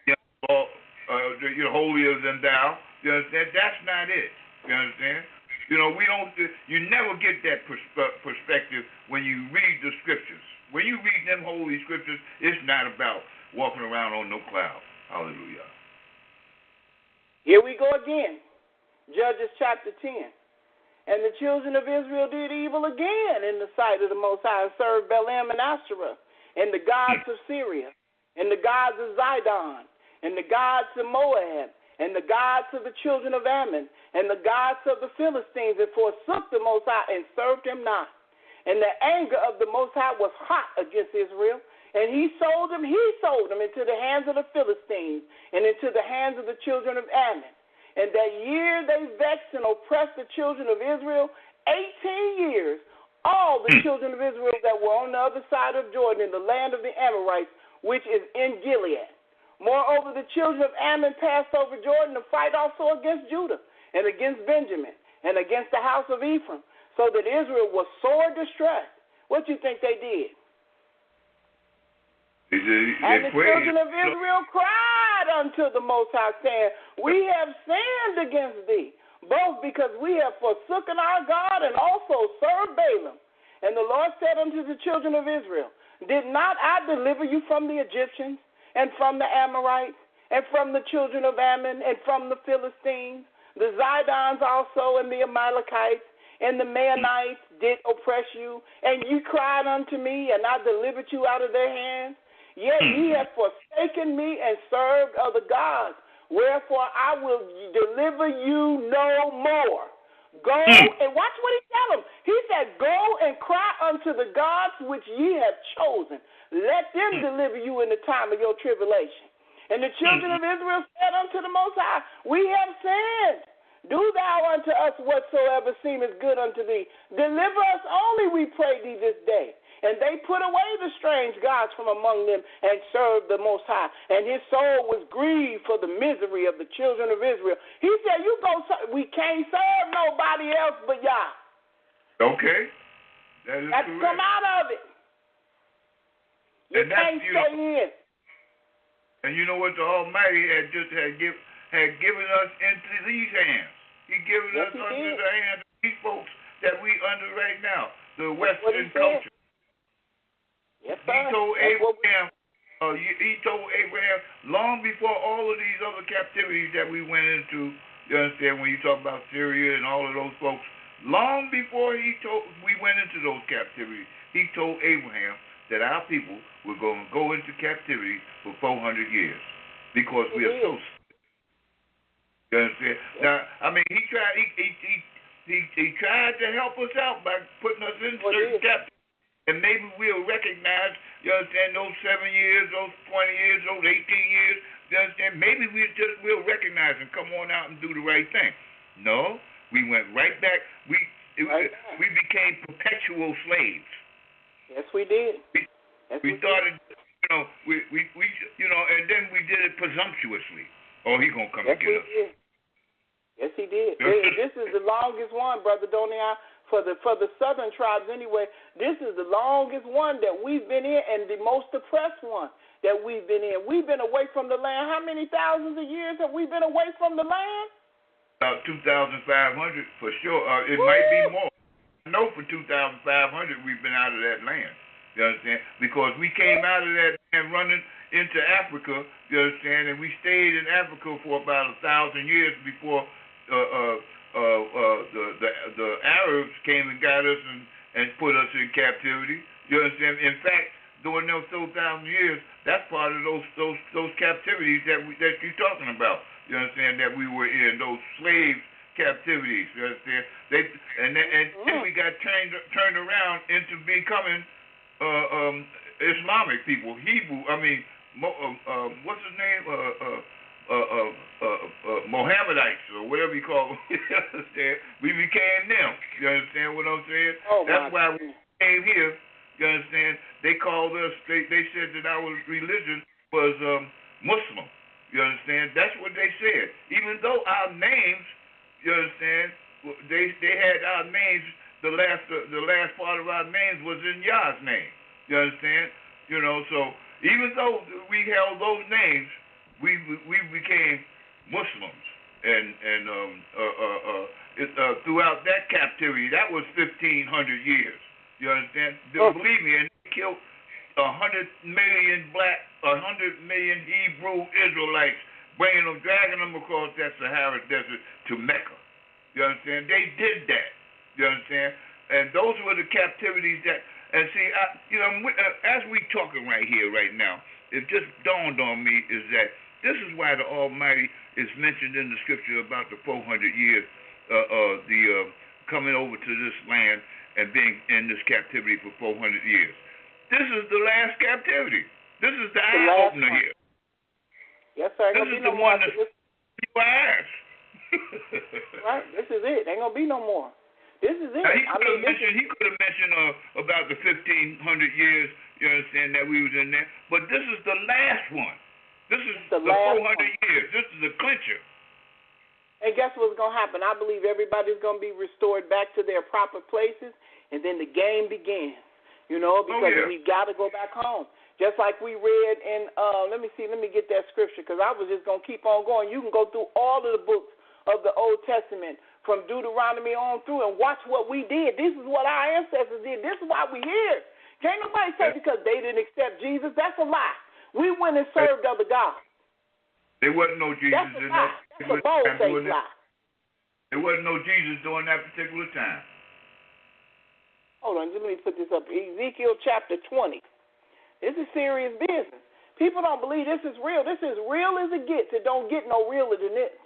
holier than thou. You understand? That's not it. You understand? We don't. You never get that perspective when you read the scriptures. When you read them holy scriptures, it's not about walking around on no cloud. Hallelujah. Here we go again. Judges chapter 10. And the children of Israel did evil again in the sight of the Most High, and served Balaam and Asherah, and the gods of Syria, and the gods of Zidon, and the gods of Moab, and the gods of the children of Ammon, and the gods of the Philistines, and forsook the Most High, and served him not. And the anger of the Most High was hot against Israel, and he sold them into the hands of the Philistines, and into the hands of the children of Ammon. And that year they vexed and oppressed the children of Israel 18 years. All the children of Israel that were on the other side of Jordan in the land of the Amorites, which is in Gilead. Moreover, the children of Ammon passed over Jordan to fight also against Judah and against Benjamin and against the house of Ephraim, so that Israel was sore distressed. What do you think they did? And the children of Israel cried unto the Most High, saying, We have sinned against thee, both because we have forsaken our God and also served Balaam. And the Lord said unto the children of Israel, Did not I deliver you from the Egyptians, and from the Amorites, and from the children of Ammon, and from the Philistines, the Zidons also, and the Amalekites, and the Maonites did oppress you, and you cried unto me, and I delivered you out of their hands? Yet ye have forsaken me and served other gods. Wherefore I will deliver you no more. Go, and watch what he tell them. He said, Go and cry unto the gods which ye have chosen. Let them deliver you in the time of your tribulation. And the children of Israel said unto the Most High, We have sinned. Do thou unto us whatsoever seemeth good unto thee. Deliver us only, we pray thee, this day. And they put away the strange gods from among them and served the Most High. And his soul was grieved for the misery of the children of Israel. He said, we can't serve nobody else but Yah. Okay. That is correct. Come out of it. You can't stay in. And you know what? The Almighty had given us into these hands. He given us into the hands of these folks that we under right now, the Western culture. Yes, he told Abraham, long before all of these other captivities that we went into, you understand, when you talk about Syria and all of those folks, long before we went into those captivities, he told Abraham that our people were going to go into captivity for 400 years because we are so sick. You understand? Now, I mean, he tried to help us out by putting us in certain captivities. And maybe we'll recognize, you understand, those 7 years, those 20 years, those 18 years, you understand, maybe we'll recognize and come on out and do the right thing. No, we went right back. We became perpetual slaves. Yes, we did. We started, and then we did it presumptuously. Oh, he's going to come and get us. Yes, he did. This is the longest one, Brother Doniah. For the southern tribes anyway, this is the longest one that we've been in and the most oppressed one that we've been in. We've been away from the land. How many thousands of years have we been away from the land? About 2,500 for sure. It might be more. I know for 2,500 we've been out of that land. You understand? Because we came out of that land running into Africa, you understand, and we stayed in Africa for about 1,000 years before the Arabs came and got us and put us in captivity. You understand? In fact, during those 2,000 years, that's part of those captivities that you're talking about. You understand? That we were in those slave captivities. You understand? Then we got turned around into becoming Islamic people, Hebrew. I mean, what's his name? Mohammedites or whatever you call them. You understand? We became them. You understand what I'm saying? That's why we came here. You understand? They called us. They said that our religion was Muslim. You understand? That's what they said. Even though our names, you understand, they had our names. The last part of our names was in Yah's name. You understand? So even though we held those names, we became Muslims, and throughout that captivity, that was 1,500 years. You understand? Believe me, and they killed 100 million Hebrew Israelites, dragging them across that Sahara Desert to Mecca. You understand? They did that. You understand? And those were the captivities that. And see, as we talking right here, right now, it just dawned on me is that this is why the Almighty is mentioned in the Scripture about the 400 years, coming over to this land and being in this captivity for 400 years. This is the last captivity. This is the eye opener here. Yes, sir. This is the one that's your eyes. Right. This is it. Ain't gonna be no more. This is it. Now, he could have mentioned about the 1,500 years. You understand that we was in there, but this is the last one. This is the 400 years. This is the clincher. And guess what's gonna happen? I believe everybody's gonna be restored back to their proper places, and then the game begins. Because we got to go back home. Just like we read in, let me get that scripture, because I was just going to keep on going. You can go through all of the books of the Old Testament, from Deuteronomy on through, and watch what we did. This is what our ancestors did. This is why we're here. Can't nobody say because they didn't accept Jesus. That's a lie. We went and served other gods. There wasn't no Jesus in that. That's a bold-faced lie. There wasn't no Jesus during that particular time. Hold on, let me put this up. Ezekiel chapter 20. This is serious business. People don't believe this is real. This is real as it gets. It don't get no realer than this.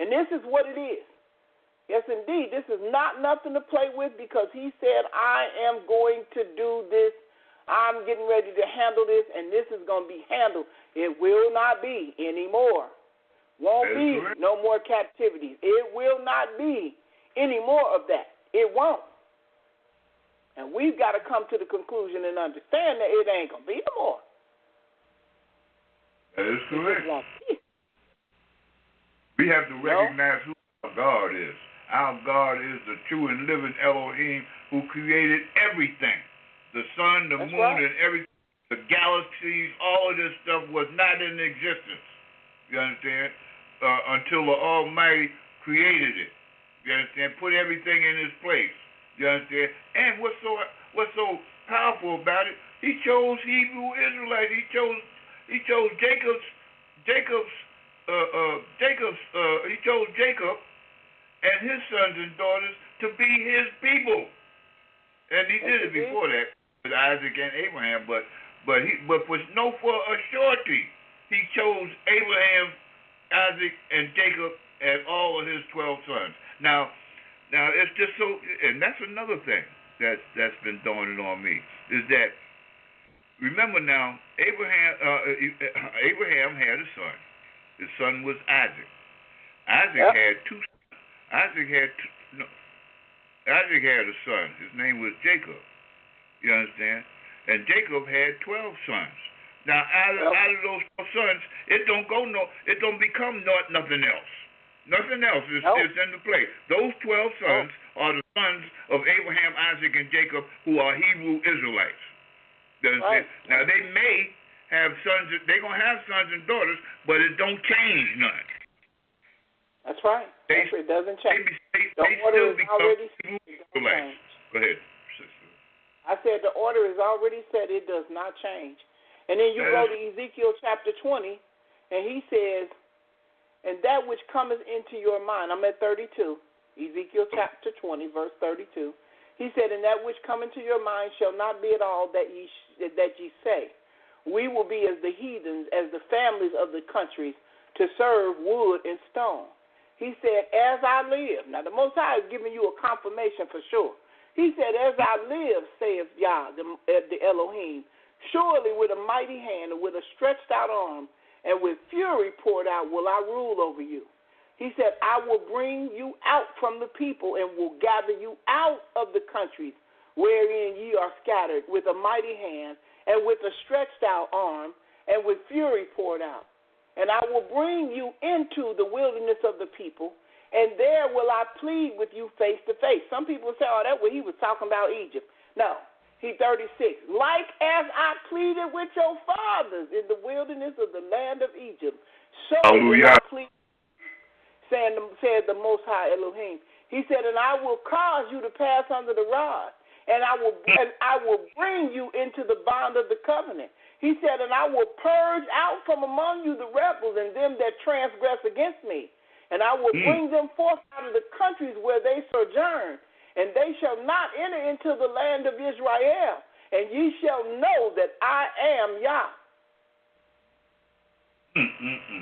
And this is what it is. Yes, indeed. This is not nothing to play with, because he said, I am going to do this. I'm getting ready to handle this, and this is going to be handled. It will not be anymore. Won't be no more captivities. It will not be any more of that. It won't. And we've got to come to the conclusion and understand that it ain't going to be no more. That is correct. We have to recognize who our God is. Our God is the true and living Elohim who created everything. The sun, the moon, and everything. The galaxies, all of this stuff was not in existence. You understand? Until the Almighty created it. You understand? Put everything in its place. You understand? And what's so powerful about it? He chose Hebrew Israelites. He chose He chose Jacob and his sons and daughters to be his people. And he did it before that with Isaac and Abraham, but for a surety, he chose Abraham, Isaac, and Jacob and all of his 12 sons. Now it's just so, and that's another thing that's been dawning on me, is that, remember now, Abraham had a son. His son was Isaac. Isaac had a son. His name was Jacob. You understand? And Jacob had 12 sons. Now, out of those 12 sons, it don't become nothing else. Nothing else is in the place. Those 12 sons are the sons of Abraham, Isaac, and Jacob, who are Hebrew Israelites. You understand? Now, they may have sons. They're going to have sons and daughters, but it don't change none. That's right. It doesn't change. They still become Hebrew Israelites. Go ahead, sister. I said the order is already set. It does not change. And then you go to Ezekiel chapter 20, and he says, and that which cometh into your mind, I'm at 32, Ezekiel chapter 20, verse 32. He said, and that which come into your mind shall not be at all that ye say. We will be as the heathens, as the families of the countries, to serve wood and stone. He said, as I live. Now, the Most High is giving you a confirmation for sure. He said, as I live, saith YAH, the Elohim, surely with a mighty hand and with a stretched out arm and with fury poured out will I rule over you. He said, I will bring you out from the people and will gather you out of the countries wherein ye are scattered with a mighty hand and with a stretched out arm and with fury poured out. And I will bring you into the wilderness of the people, and there will I plead with you face to face. Some people say, oh, that's what he was talking about Egypt. No, he 36. Like as I pleaded with your fathers in the wilderness of the land of Egypt, so will I plead said the Most High Elohim. He said, and I will cause you to pass under the rod, and I will bring you into the bond of the covenant. He said, and I will purge out from among you the rebels and them that transgress against me, and I will bring them forth out of the countries where they sojourn, and they shall not enter into the land of Israel, and ye shall know that I am YAH.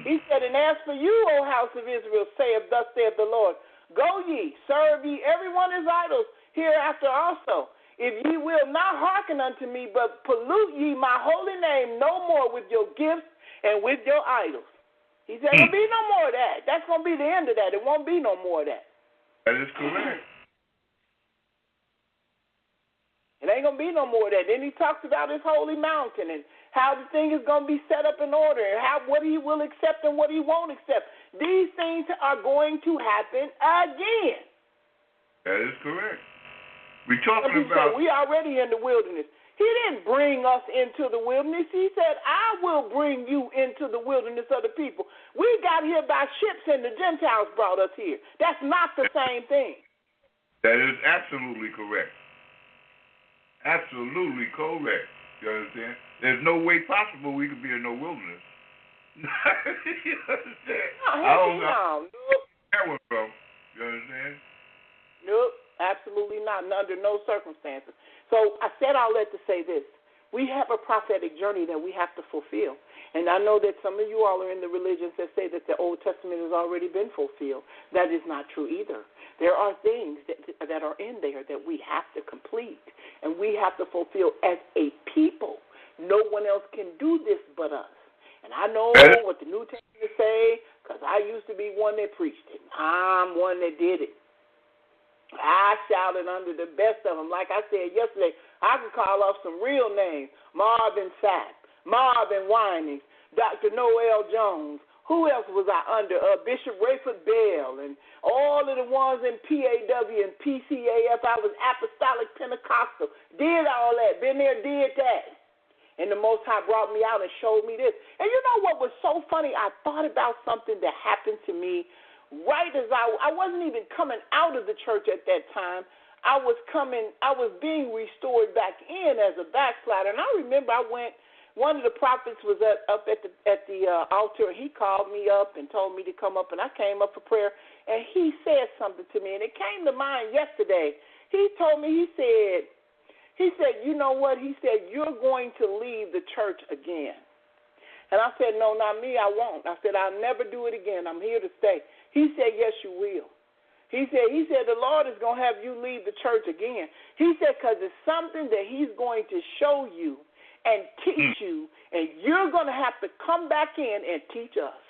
He said, and as for you, O house of Israel, thus saith the Lord, go ye, serve ye everyone his idols hereafter also. If ye will not hearken unto me, but pollute ye my holy name no more with your gifts and with your idols. He said, there'll be no more of that. That's going to be the end of that. It won't be no more of that. That is correct. It ain't going to be no more of that. Then he talks about his holy mountain and how the thing is going to be set up in order and what he will accept and what he won't accept. These things are going to happen again. That is correct. We're talking about... we already in the wilderness. He didn't bring us into the wilderness. He said, I will bring you into the wilderness of the people. We got here by ships and the Gentiles brought us here. That's not the same thing. That is absolutely correct. Absolutely correct. You understand? There's no way possible we could be in no wilderness. You understand? I don't know where that was from. You understand? Nope, absolutely not. Under no circumstances. So I said all that to say this. We have a prophetic journey that we have to fulfill. And I know that some of you all are in the religions that say that the Old Testament has already been fulfilled. That is not true either. There are things that are in there that we have to complete, and we have to fulfill as a people. No one else can do this but us. And I know what the New Testament say because I used to be one that preached it. I'm one that did it. I shouted under the best of them. Like I said yesterday, I could call off some real names. Marvin Sapp, Marvin Winings, Dr. Noel Jones. Who else was I under? Bishop Rayford Bell and all of the ones in PAW and PCAF. I was Apostolic Pentecostal. Did all that. Been there, did that. And the Most High brought me out and showed me this. And you know what was so funny? I thought about something that happened to me right as I wasn't even coming out of the church at that time. I was being restored back in as a backslider. And I remember one of the prophets was up at the altar. He called me up and told me to come up, and I came up for prayer. And he said something to me, and it came to mind yesterday. He told me, he said, you know what? He said, you're going to leave the church again. And I said, no, not me, I won't. I said, I'll never do it again. I'm here to stay. He said, yes, you will. He said, the Lord is going to have you leave the church again. He said, because it's something that he's going to show you and teach you, and you're going to have to come back in and teach us.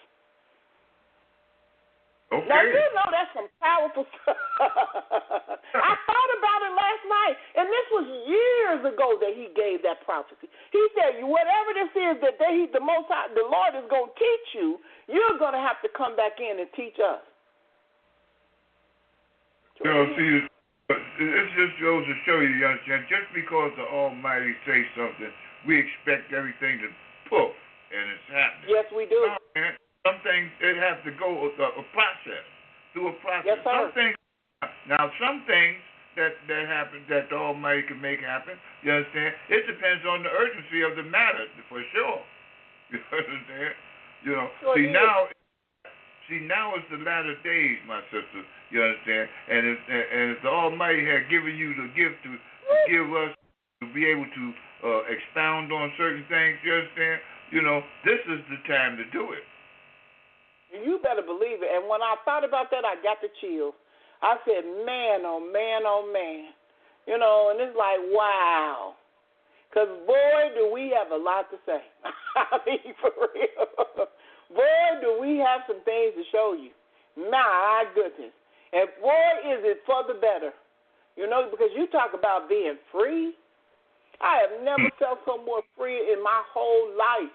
Okay. Now, you know that's some powerful stuff. I thought about it last night, and this was years ago that he gave that prophecy. He said, whatever this is that the Lord is going to teach you, you're going to have to come back in and teach us. You know, see, it just goes to show you, just because the Almighty says something, we expect everything to poof, and it's happening. Yes, we do. No, man. Some things, it has to go through a process. Yes, sir. Some things that happen, that the Almighty can make happen, you understand? It depends on the urgency of the matter, for sure. You understand? You know, now it's the latter days, my sister. You understand? And if the Almighty had given you the gift to give us, to be able to expound on certain things, you understand? You know, this is the time to do it. You better believe it. And when I thought about that, I got the chills. I said, man, oh, man, oh, man. You know, and it's like, wow. Because, boy, do we have a lot to say. I mean, for real. Boy, do we have some things to show you. My goodness. And, boy, is it for the better. You know, because you talk about being free. I have never felt so more free in my whole life.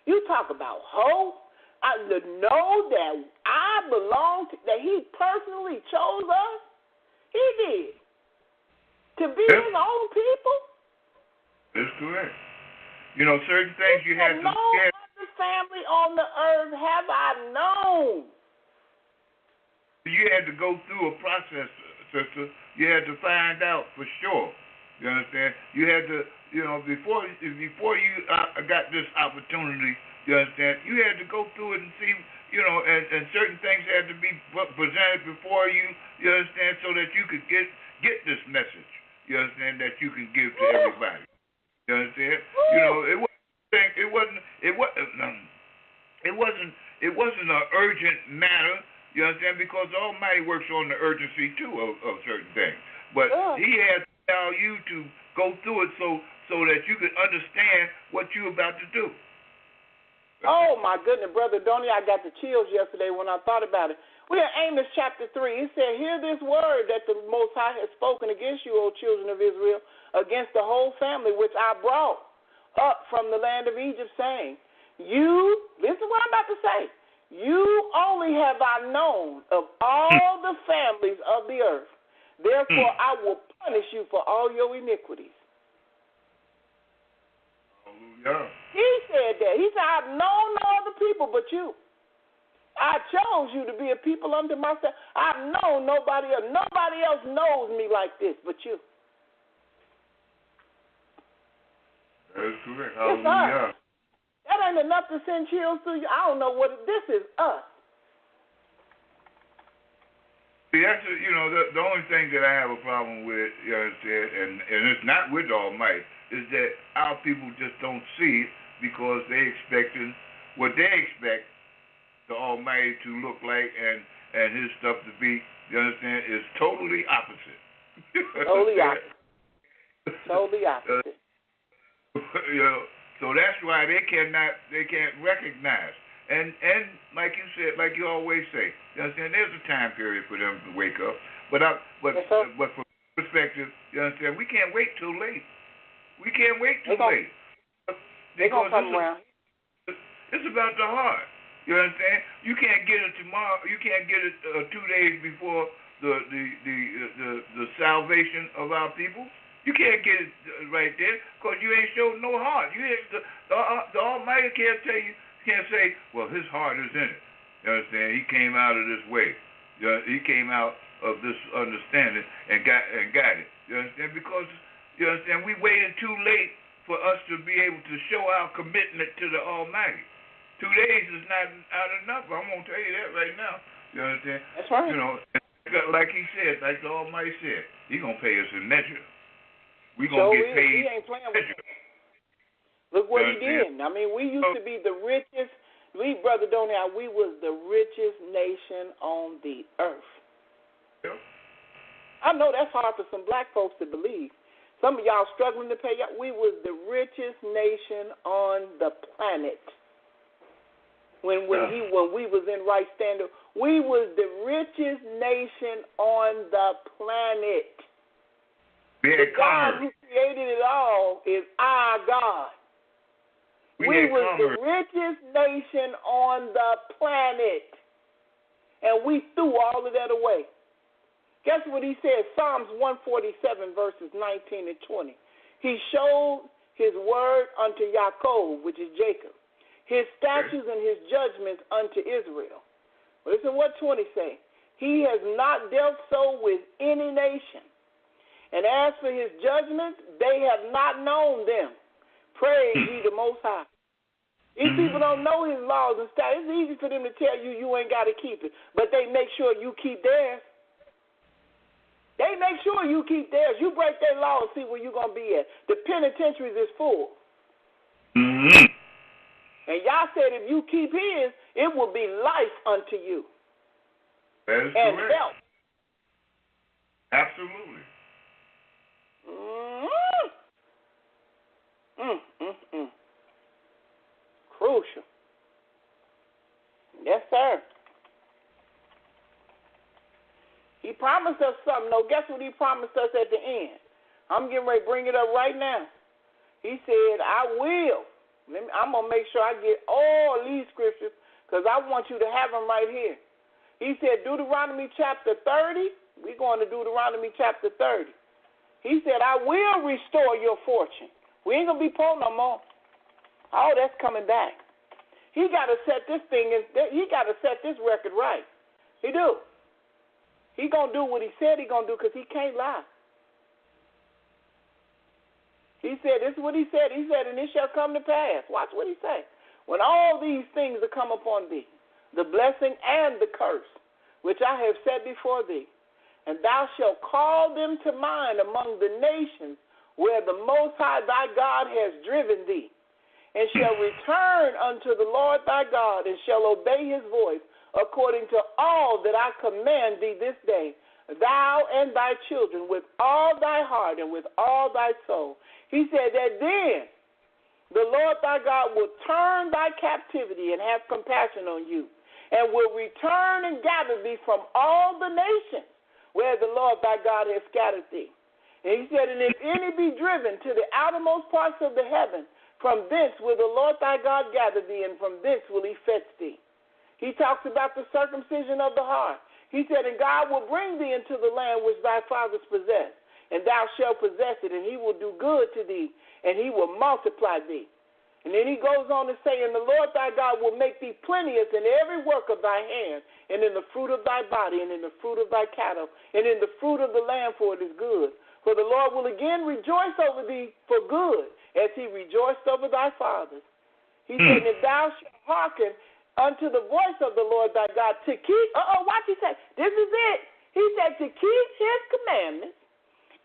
You talk about hope. To know that I belong to, that he personally chose us, he did. To be his own people. That's correct. You know, certain things you had to get. No other family on the earth have I known. you had to go through a process, sister. You had to find out for sure. You understand? You had to, before you got this opportunity, you understand? You had to go through it and see, and certain things had to be presented before you. You understand? So that you could get this message. You understand? That you can give to everybody. You understand? It wasn't an urgent matter. You understand? Because the Almighty works on the urgency too of certain things. But He had to allow you to go through it so that you could understand what you're about to do. Oh my goodness, Brother Donnie, I got the chills yesterday when I thought about it. We're in Amos chapter 3. It said, "Hear this word that the Most High has spoken against you, O children of Israel, against the whole family which I brought up from the land of Egypt, saying, this is what I'm about to say, you only have I known of all the families of the earth. Therefore I will punish you for all your iniquities." Yeah. He said that. He said, "I've known no other people but you. I chose you to be a people unto myself. I've known nobody else. Nobody else knows me like this but you." That is correct. It's us. That ain't enough to send chills through you. I don't know this is us. See, that's the only thing that I have a problem with, you understand, and it's not with the Almighty, is that our people just don't see it because they expecting what they expect the Almighty to look like and His stuff to be. You understand? Is totally opposite. Totally opposite. Totally opposite. So that's why they can't recognize. And like you said, like you always say, you understand, there's a time period for them to wake up. But from perspective, you understand, we can't wait too late. We can't wait too late. They're going to come around. It's about the heart. You understand? You can't get it tomorrow. You can't get it 2 days before the salvation of our people. You can't get it right there because you ain't showed no heart. The Almighty can't tell you. Can't say, well, His heart is in it. You understand? He came out of this way. He came out of this understanding and got it. You understand? Because you understand, we waited too late for us to be able to show our commitment to the Almighty. 2 days is not enough. I'm gonna tell you that right now. You understand? That's right. Like He said, like the Almighty said, He gonna pay us in measure. We gonna get paid. He ain't playing with us. Look what He did. I mean, we used to be the richest. Brother Donnie, we was the richest nation on the earth. Yeah. I know that's hard for some black folks to believe. Some of y'all struggling to pay. We was the richest nation on the planet. When we was in right standing, we was the richest nation on the planet. The God who created it all is our God. We was the richest nation on the planet, and we threw all of that away. Guess what He said? Psalms 147, verses 19 and 20. He showed His word unto Jacob, which is Jacob, His statutes and His judgments unto Israel. Listen what 20 say. He has not dealt so with any nation. And as for His judgments, they have not known them. Praise ye the Most High. These people don't know His laws and statutes. It's easy for them to tell you ain't got to keep it, but they make sure you keep theirs. They make sure you keep theirs. You break their law and see where you're going to be at. The penitentiaries is full. Mm-hmm. And y'all said if you keep His, it will be life unto you. That is and correct. Health. Absolutely. Crucial. Yes, sir. He promised us something. No, guess what He promised us at the end? I'm getting ready to bring it up right now. He said, I will. I'm going to make sure I get all these scriptures because I want you to have them right here. He said, Deuteronomy chapter 30. We're going to Deuteronomy chapter 30. He said, I will restore your fortune. We ain't going to be poor no more. Oh, that's coming back. He got to set this thing, he got to set this record right. He do. He going to do what he said he going to do because he can't lie. He said, this is what he said. He said, and it shall come to pass. Watch what he said. When all these things are come upon thee, the blessing and the curse, which I have set before thee, and thou shalt call them to mind among the nations where the Most High thy God has driven thee, and shall return unto the Lord thy God, and shall obey his voice, according to all that I command thee this day, thou and thy children, with all thy heart and with all thy soul. He said that then the Lord thy God will turn thy captivity and have compassion on you, and will return and gather thee from all the nations where the Lord thy God has scattered thee. And he said, and if any be driven to the outermost parts of the heaven, from thence will the Lord thy God gather thee, and from thence will he fetch thee. He talks about the circumcision of the heart. He said, and God will bring thee into the land which thy fathers possessed, and thou shalt possess it, and he will do good to thee, and he will multiply thee. And then he goes on to say, and the Lord thy God will make thee plenteous in every work of thy hand, and in the fruit of thy body, and in the fruit of thy cattle, and in the fruit of the land, for it is good. For the Lord will again rejoice over thee for good, as he rejoiced over thy fathers. He said, if thou shalt hearken unto the voice of the Lord thy God, to keep, watch he said, this is it. He said, to keep his commandments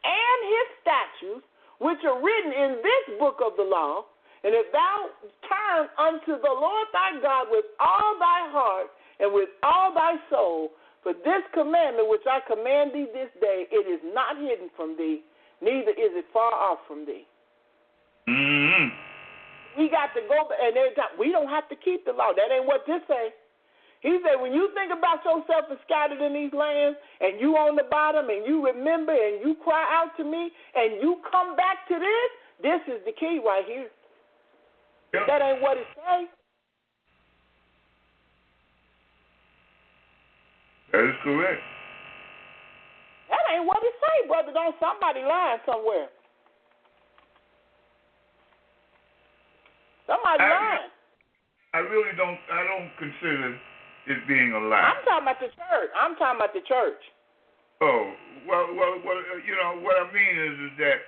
and his statutes, which are written in this book of the law, and if thou turn unto the Lord thy God with all thy heart and with all thy soul, for this commandment which I command thee this day, it is not hidden from thee, neither is it far off from thee. Mm-hmm. We got to go, and every time, we don't have to keep the law. That ain't what this says. He said, when you think about yourself as scattered in these lands, and you on the bottom, and you remember, and you cry out to me, and you come back to this is the key right here. Yep. That ain't what it says. That is correct. That ain't what it say, brother. Don't somebody lying somewhere. Somebody lying. I really don't. I don't consider it being a lie. I'm talking about the church. Oh, well. You know what I mean is that,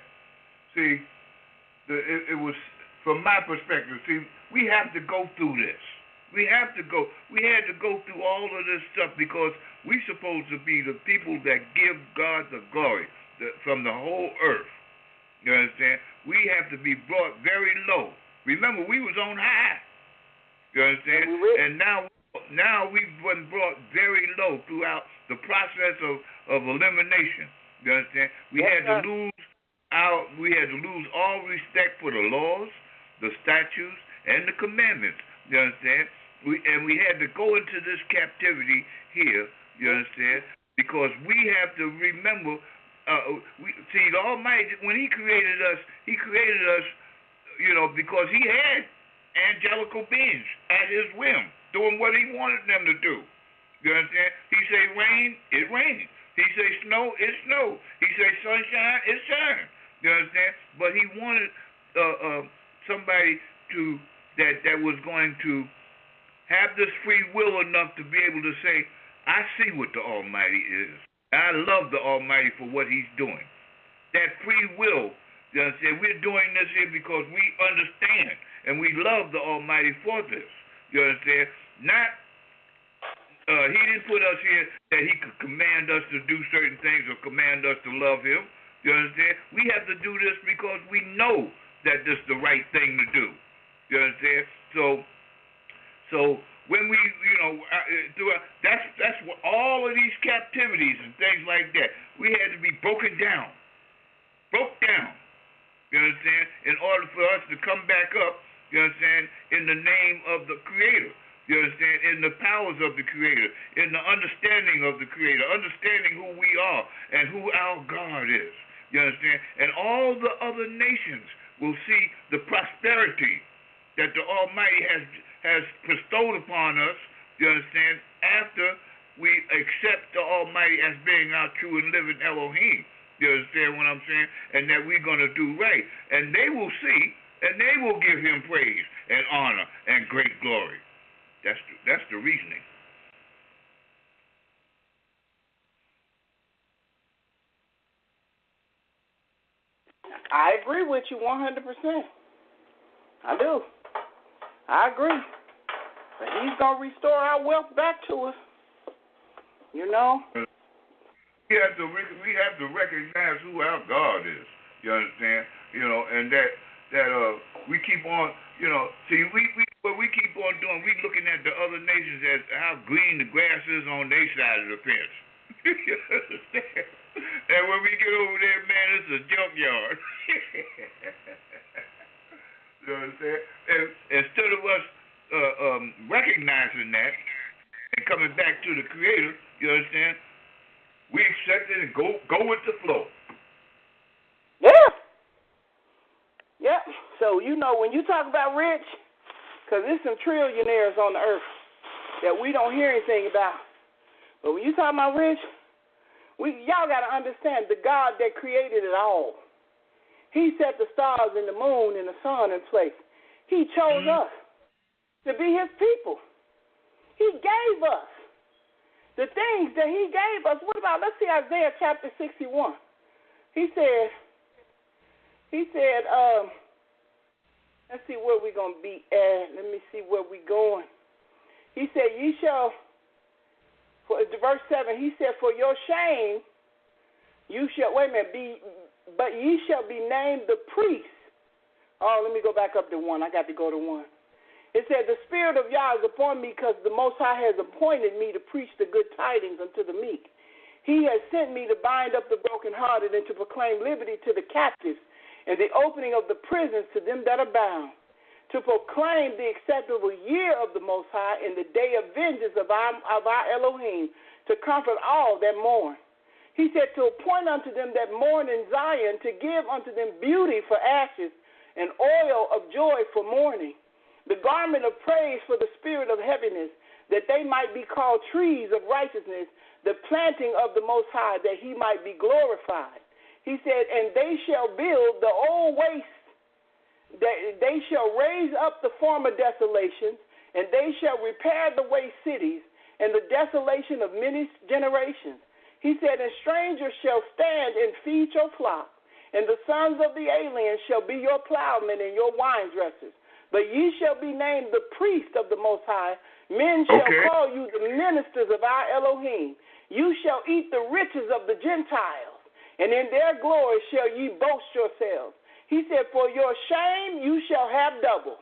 see, it was from my perspective. See, we have to go through this. We had to go through all of this stuff because we're supposed to be the people that give God the glory from the whole earth. You understand? We have to be brought very low. Remember, we was on high. You understand? And now we've been brought very low throughout the process of elimination. You understand? We had to lose all respect for the laws, the statutes, and the commandments. You understand? We had to go into this captivity here. You understand? Because we have to remember. See, the Almighty, when He created us, you know, because He had angelical beings at His whim, doing what He wanted them to do. You understand? He say rain, it rains. He say snow, it snows. He say sunshine, it shines. You understand? But He wanted somebody that was going to have this free will enough to be able to say, I see what the Almighty is. I love the Almighty for what He's doing. That free will, you understand? We're doing this here because we understand and we love the Almighty for this. You understand? Not, He didn't put us here that He could command us to do certain things or command us to love Him. You understand? We have to do this because we know that this is the right thing to do. You understand? So when we, you know, that's what all of these captivities and things like that, we had to be broke down. You understand? In order for us to come back up, you understand, in the name of the Creator. You understand? In the powers of the Creator, in the understanding of the Creator, understanding who we are and who our God is. You understand? And all the other nations will see the prosperity that the Almighty has bestowed upon us, you understand, after we accept the Almighty as being our true and living Elohim. You understand what I'm saying? And that we're going to do right. And they will see, and they will give Him praise and honor and great glory. That's the reasoning. I agree with you 100%. I do. I agree. But he's going to restore our wealth back to us. You know? We have to recognize who our God is. You understand? You know, and that we keep on, you know, see, what we keep on doing, we looking at the other nations as how green the grass is on their side of the fence. You understand? And when we get over there, man, it's a junkyard. You understand? And instead of us recognizing that and coming back to the Creator, you understand? We accept it and go with the flow. Yeah. Yeah. So, you know, when you talk about rich, because there's some trillionaires on the earth that we don't hear anything about. But when you talk about rich, y'all got to understand the God that created it all. He set the stars and the moon and the sun in place. He chose us to be his people. He gave us the things that he gave us. What about, let's see Isaiah chapter 61. He said, let's see where we're going to be at. Let me see where we're going. He said, verse 7, he said, for your shame, you shall, but ye shall be named the priests. Oh, let me go back up to 1. I got to go to 1. It said, the Spirit of YAH is upon me because the Most High has appointed me to preach the good tidings unto the meek. He has sent me to bind up the brokenhearted and to proclaim liberty to the captives and the opening of the prisons to them that are bound, to proclaim the acceptable year of the Most High and the day of vengeance of our Elohim, to comfort all that mourn. He said, to appoint unto them that mourn in Zion, to give unto them beauty for ashes and oil of joy for mourning, the garment of praise for the spirit of heaviness, that they might be called trees of righteousness, the planting of the Most High, that he might be glorified. He said, and they shall build the old waste, that they shall raise up the former desolations, and they shall repair the waste cities, and the desolation of many generations. He said, and strangers shall stand and feed your flock, and the sons of the aliens shall be your plowmen and your wine dressers. But ye shall be named the priest of the Most High. Men shall call you the ministers of our Elohim. You shall eat the riches of the Gentiles, and in their glory shall ye boast yourselves. He said, for your shame you shall have double.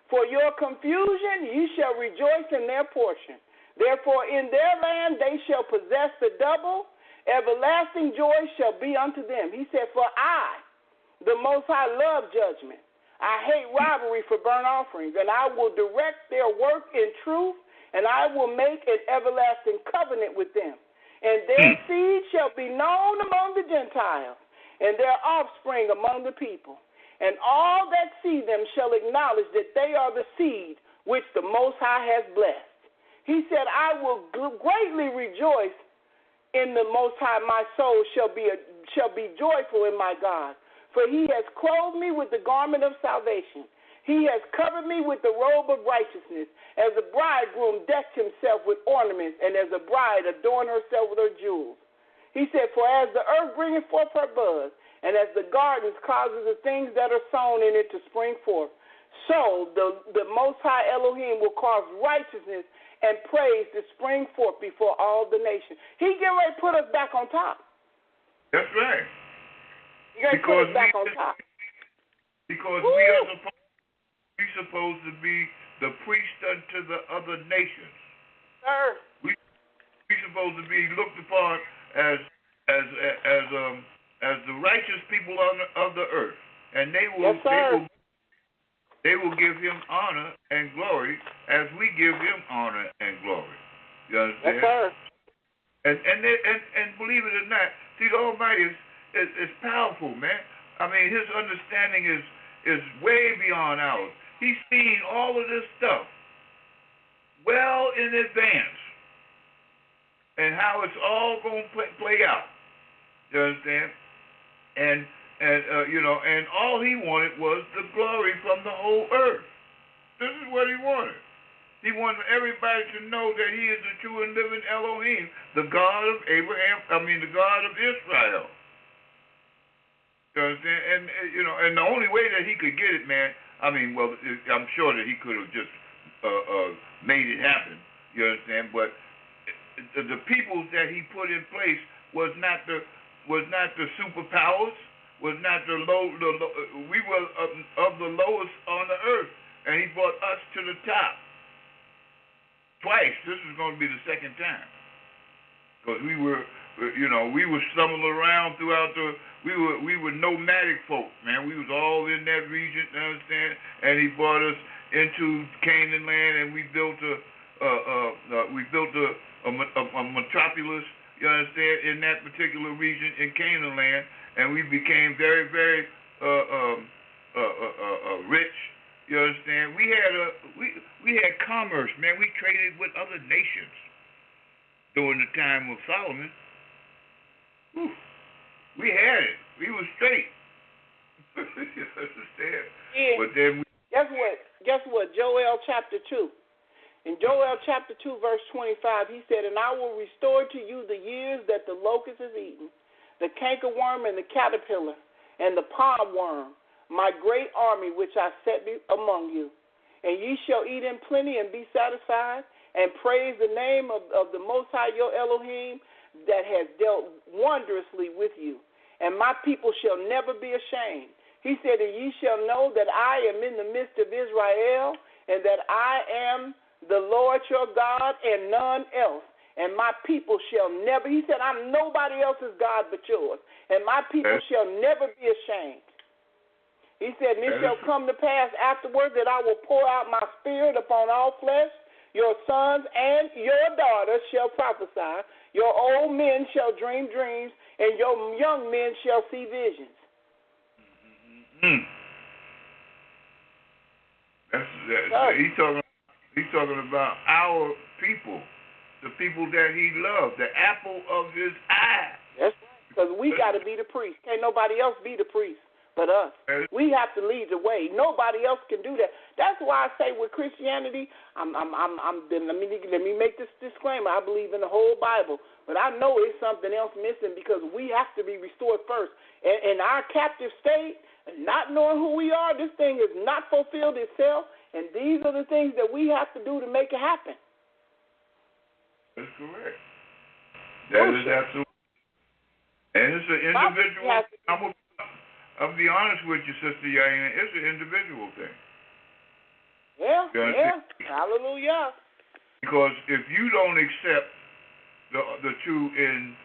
For your confusion ye shall rejoice in their portion. Therefore in their land they shall possess the double. Everlasting joy shall be unto them. He said, for I, the Most High, love judgment. I hate robbery for burnt offerings, and I will direct their work in truth, and I will make an everlasting covenant with them. And their seed shall be known among the Gentiles, and their offspring among the people. And all that see them shall acknowledge that they are the seed which the Most High has blessed. He said, I will greatly rejoice in the Most High. My soul shall be joyful in my God. For he has clothed me with the garment of salvation. He has covered me with the robe of righteousness, as a bridegroom decked himself with ornaments, and as a bride adorned herself with her jewels. He said, for as the earth bringeth forth her bud, and as the gardens causes the things that are sown in it to spring forth, so the Most High Elohim will cause righteousness and praise to spring forth before all the nations. He getting ready to put us back on top. That's right. Because we are supposed to be the priest unto the other nations. Sir. We supposed to be looked upon as the righteous people of the earth, and they will give him honor and glory as we give him honor and glory. You understand? Yes, sir. And believe it or not, see, the Almighty is powerful, man. I mean, his understanding is way beyond ours. He's seen all of this stuff well in advance, and how it's all going to play out. You understand? And all he wanted was the glory from the whole earth. This is what he wanted. He wanted everybody to know that he is the true and living Elohim, the God of the God of Israel. You understand? And the only way that he could get it, man, I mean, well, I'm sure that he could have just made it happen. You understand? But the people that he put in place was not the superpowers, was not the low. We were of the lowest on the earth, and he brought us to the top. Twice. This is going to be the second time, because we were stumbling around throughout we were nomadic folk, man. We was all in that region, you understand? And he brought us into Canaan land, and we built a metropolis, you understand, in that particular region in Canaan land, and we became very, very rich. You understand? We had commerce, man. We traded with other nations during the time of Solomon. Whew. We had it. We were straight. You understand? Yeah. But then Guess what? Joel chapter 2. In Joel chapter 2, verse 25, he said, "And I will restore to you the years that the locust has eaten, the cankerworm and the caterpillar, and the palm worm, my great army which I set among you. And ye shall eat in plenty and be satisfied, and praise the name of the Most High your Elohim that has dealt wondrously with you. And my people shall never be ashamed. He said, and ye shall know that I am in the midst of Israel, and that I am the Lord your God and none else. And my people shall never," he said, "I'm nobody else's God but yours. And my people shall never be ashamed." He said, "And it shall come to pass afterward that I will pour out my spirit upon all flesh. Your sons and your daughters shall prophesy. Your old men shall dream dreams, and your young men shall see visions." Mm-hmm. He's talking about our people, the people that he loved, the apple of his eye. That's right, because we got to be the priest. Can't nobody else be the priest but us. We have to lead the way. Nobody else can do that. That's why I say with Christianity, let me make this disclaimer. I believe in the whole Bible, but I know it's something else missing, because we have to be restored first. In our captive state, not knowing who we are, this thing has not fulfilled itself, and these are the things that we have to do to make it happen. That's correct. That is absolutely. And it's an individual. I'll be honest with you, Sister Yaina, it's an individual thing. Yeah. Hallelujah. Because if you don't accept the truth and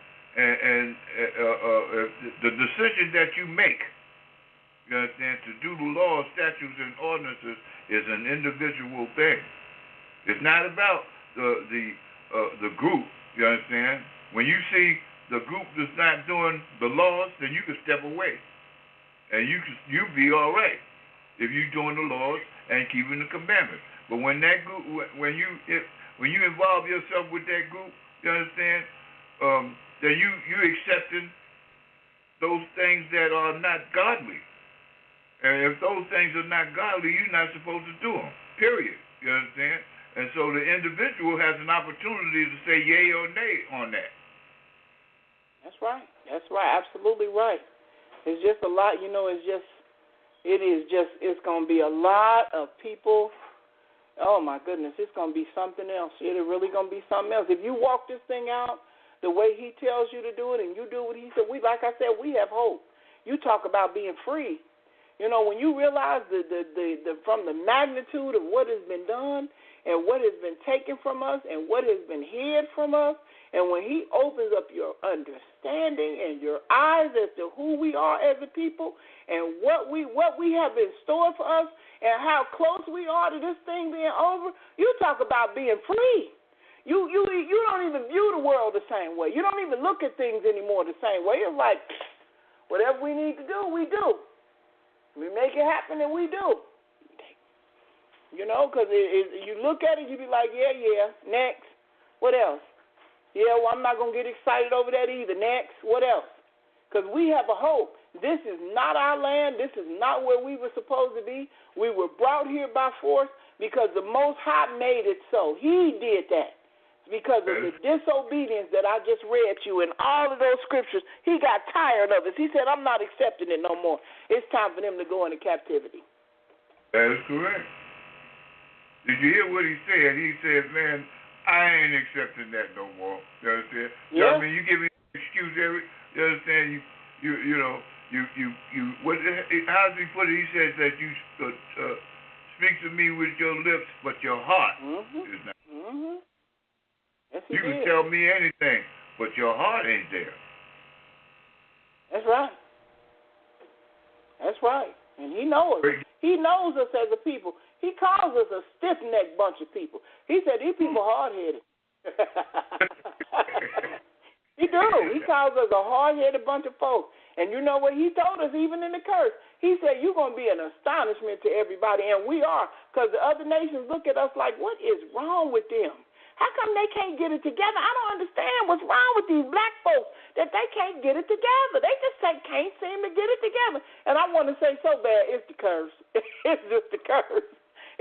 the decision that you make, you understand, to do the law, statutes, and ordinances is an individual thing. It's not about the group. You understand? When you see the group that's not doing the laws, then you can step away, and you be all right if you're doing the laws and keeping the commandments. But when that group, when you involve yourself with that group, you understand, that you accepting those things that are not godly. And if those things are not godly, you're not supposed to do them, period. You understand? And so the individual has an opportunity to say yay or nay on that. That's right. Absolutely right. It's just a lot, it's going to be a lot of people. Oh, my goodness, it's going to be something else. It's really going to be something else. If you walk this thing out the way he tells you to do it, and you do what he said, like I said, we have hope. You talk about being free. When you realize from the magnitude of what has been done and what has been taken from us and what has been hid from us, and when he opens up your understanding and your eyes as to who we are as a people and what we have been stored for us and how close we are to this thing being over, you talk about being free. You don't even view the world the same way. You don't even look at things anymore the same way. It's like, whatever we need to do, we do. We make it happen, and we do. Because you look at it, you be like, yeah, next. What else? Yeah, well, I'm not going to get excited over that either. Next. What else? Because we have a hope. This is not our land. This is not where we were supposed to be. We were brought here by force because the Most High made it so. He did that. Because of the disobedience that I just read you in all of those scriptures, he got tired of it. He said, I'm not accepting it no more. It's time for them to go into captivity. That is correct. Did you hear what he said? He said, man, I ain't accepting that no more. You understand? Yeah. I mean, you give me an excuse you understand? How does he put it? He says that you speak to me with your lips, but your heart is not. Mm-hmm. Yes, you can tell me anything, but your heart ain't there. That's right. That's right. And he knows us. He knows us as a people. He calls us a stiff-necked bunch of people. He said these people hard-headed. He do. He calls us a hard-headed bunch of folks. And you know what he told us even in the curse? He said you're going to be an astonishment to everybody, and we are, because the other nations look at us like, what is wrong with them? How come they can't get it together? I don't understand what's wrong with these black folks that they can't get it together. They just can't seem to get it together. And I want to say so bad, it's the curse. It's just the curse.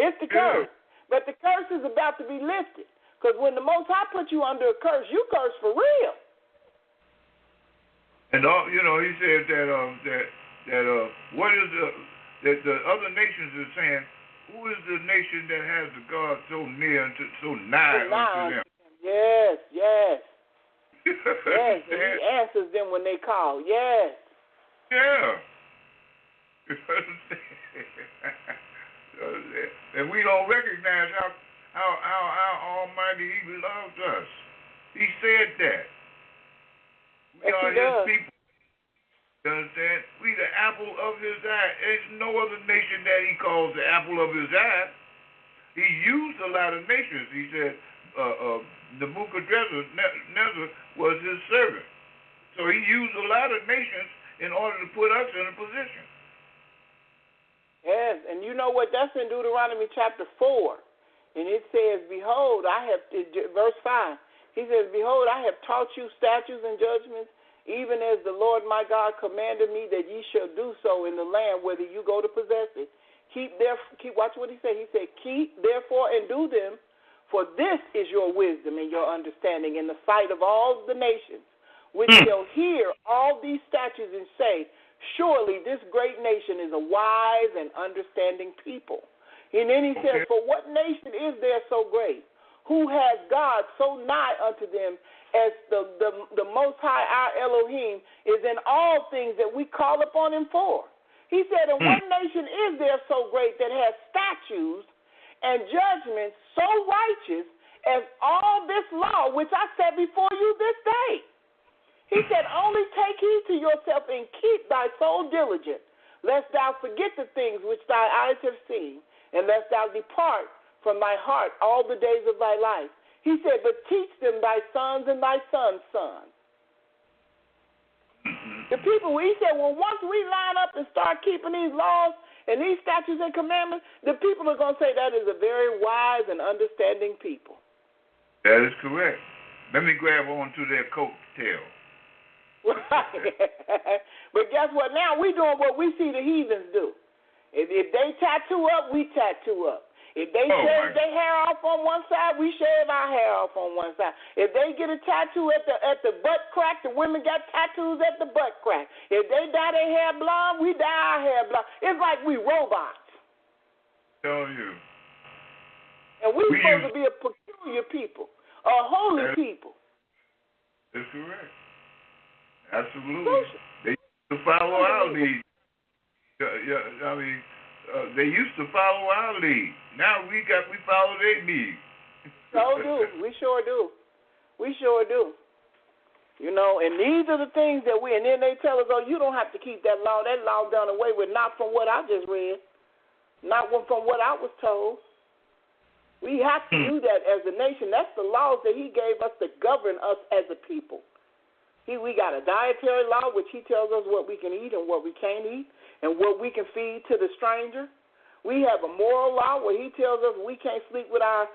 It's the curse. But the curse is about to be lifted. Because when the Most High put you under a curse, you curse for real. And he said that what is that the other nations are saying, who is the nation that has the God so near and so nigh unto them? Yes. Yes, and he answers them when they call. Yes. Yeah. And we don't recognize how almighty he loves us. He said that. We are his people. You understand? We the apple of his eye. There's no other nation that he calls the apple of his eye. He used a lot of nations. He said Nebuchadnezzar was his servant. So he used a lot of nations in order to put us in a position. Yes, and you know what? That's in Deuteronomy chapter 4. And it says, behold, verse 5, he says, behold, I have taught you statutes and judgments, even as the Lord my God commanded me that ye shall do so in the land whether you go to possess it. Watch what he said. He said, keep therefore and do them, for this is your wisdom and your understanding in the sight of all the nations, which shall hear all these statutes and say, surely this great nation is a wise and understanding people. And then he says, for what nation is there so great, who has God so nigh unto them, as the Most High, our Elohim, is in all things that we call upon him for. He said, and what nation is there so great that has statutes and judgments so righteous as all this law which I set before you this day? He said, only take heed to yourself and keep thy soul diligent, lest thou forget the things which thy eyes have seen, and lest thou depart from thy heart all the days of thy life. He said, but teach them thy sons and thy sons' sons. The people, he said, well, once we line up and start keeping these laws and these statutes and commandments, the people are going to say that is a very wise and understanding people. That is correct. Let me grab on to their coattail. But guess what? Now we doing what we see the heathens do. If they tattoo up, we tattoo up. If they shave their hair off on one side, we shave our hair off on one side. If they get a tattoo at the butt crack, the women got tattoos at the butt crack. If they dye their hair blonde, we dye our hair blonde. It's like we robots. Tell you. And we're supposed to be a peculiar people, a holy people. That's correct. Absolutely. They used to follow our lead. They used to follow our lead. Now we follow their lead. So do. We sure do. We sure do. You know, and these are the things that and then they tell us, oh, you don't have to keep that law. That law done away with, not from what I just read, not from what I was told. We have to do that as a nation. That's the laws that he gave us to govern us as a people. We got a dietary law, which he tells us what we can eat and what we can't eat, and what we can feed to the stranger. We have a moral law where he tells us we can't sleep with our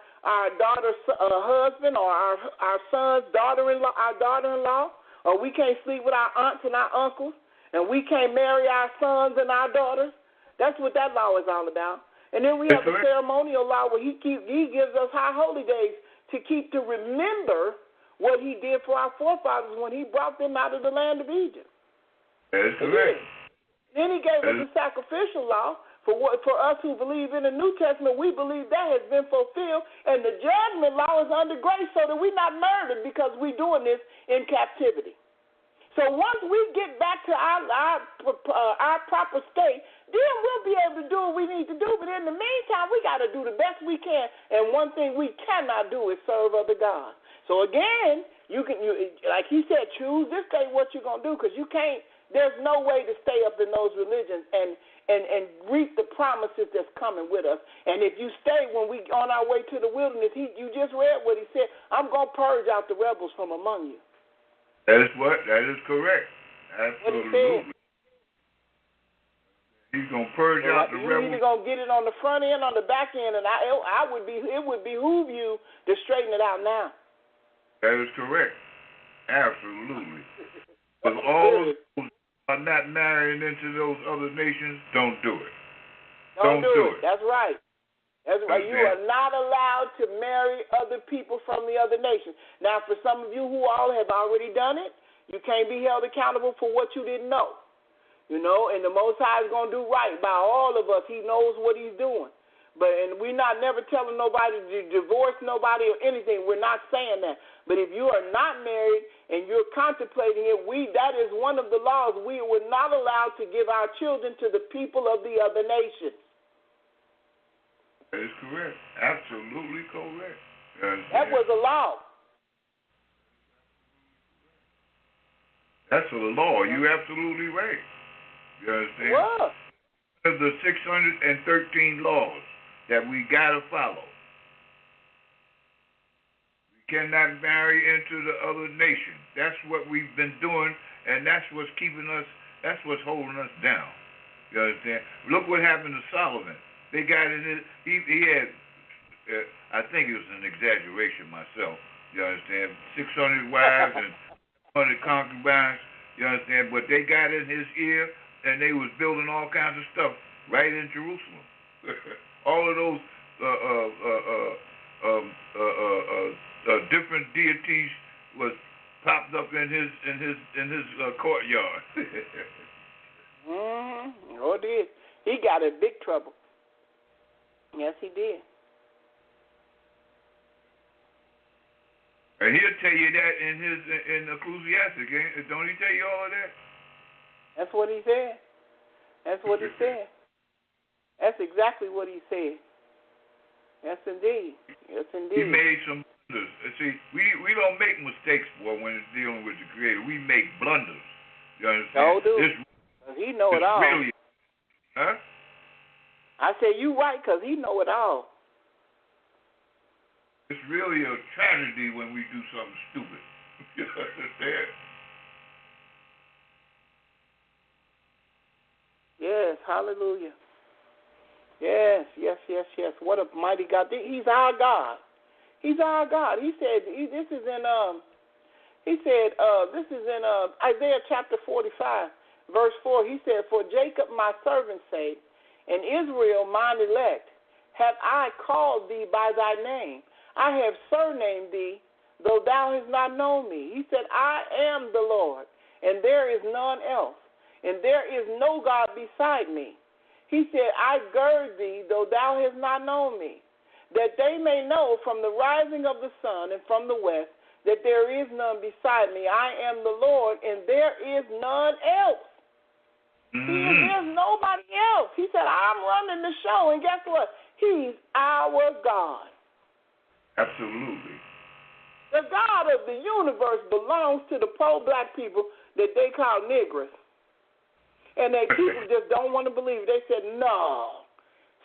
daughter's husband or our son's daughter-in-law, or we can't sleep with our aunts and our uncles, and we can't marry our sons and our daughters. That's what that law is all about. And then we have the ceremonial law where he gives us high holy days to remember what he did for our forefathers when he brought them out of the land of Egypt. That's correct. Then he gave us a sacrificial law for us who believe in the New Testament. We believe that has been fulfilled, and the judgment law is under grace so that we're not murdered because we're doing this in captivity. So once we get back to our proper state, then we'll be able to do what we need to do. But in the meantime, we got to do the best we can. And one thing we cannot do is serve other gods. So again, you like he said, choose this day what you're gonna do, because you can't. There's no way to stay up in those religions and reap the promises that's coming with us. And if you stay when we on our way to the wilderness, you just read what he said. I'm gonna purge out the rebels from among you. That is correct. Absolutely. He's gonna purge out the rebels. You're either gonna get it on the front end, on the back end, and it would behoove you to straighten it out now. That is correct. Absolutely. But all of those are not marrying into those other nations, don't do it. Don't do it. That's right. That's right. You are not allowed to marry other people from the other nations. Now, for some of you who all have already done it, you can't be held accountable for what you didn't know. You know, and the Most High is going to do right by all of us. He knows what he's doing. And we're not never telling nobody to divorce nobody or anything. We're not saying that. But if you are not married and you're contemplating it, that is one of the laws. We were not allowed to give our children to the people of the other nations. That is correct. Absolutely correct. That was a law. That's a law. You're absolutely right. You understand? What? Of the 613 laws that we got to follow. We cannot marry into the other nation. That's what we've been doing, and that's what's keeping us, that's what's holding us down. You understand? Look what happened to Solomon. They got in it, he had, I think it was an exaggeration myself, you understand? 600 wives and 100 concubines, you understand? But they got in his ear, and they was building all kinds of stuff right in Jerusalem. All of those different deities was popped up in his courtyard. Oh, did he got in big trouble? Yes, he did. And he'll tell you that in Ecclesiastic, don't he tell you all of that? That's what he said. That's what he said. That's exactly what he said. Yes, indeed. Yes, indeed. He made some blunders. See, we don't make mistakes, boy, when it's dealing with the Creator. We make blunders. You understand? No, dude. He know it all. Really, huh? I said, you right, because he know it all. It's really a tragedy when we do something stupid. You understand? Yes, hallelujah. Yes. What a mighty God. He's our God. He's our God. He said, this is in Isaiah chapter 45, verse 4. He said, for Jacob my servant's sake, and Israel mine elect, have I called thee by thy name. I have surnamed thee, though thou hast not known me. He said, I am the Lord, and there is none else, and there is no God beside me. He said, I gird thee, though thou hast not known me, that they may know from the rising of the sun and from the west that there is none beside me. I am the Lord, and there is none else. There's nobody else. He said, I'm running the show, and guess what? He's our God. Absolutely. The God of the universe belongs to the poor black people that they call niggers. And they people just don't want to believe it. They said, no,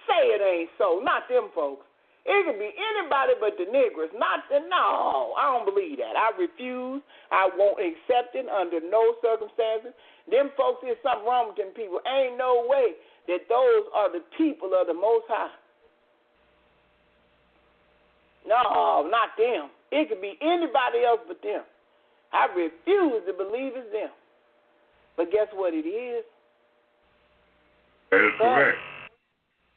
say it ain't so. Not them folks. It could be anybody but the niggers. No, I don't believe that. I refuse. I won't accept it under no circumstances. Them folks, there's something wrong with them people. Ain't no way that those are the people of the Most High. No, not them. It could be anybody else but them. I refuse to believe it's them. But guess what it is? That is correct.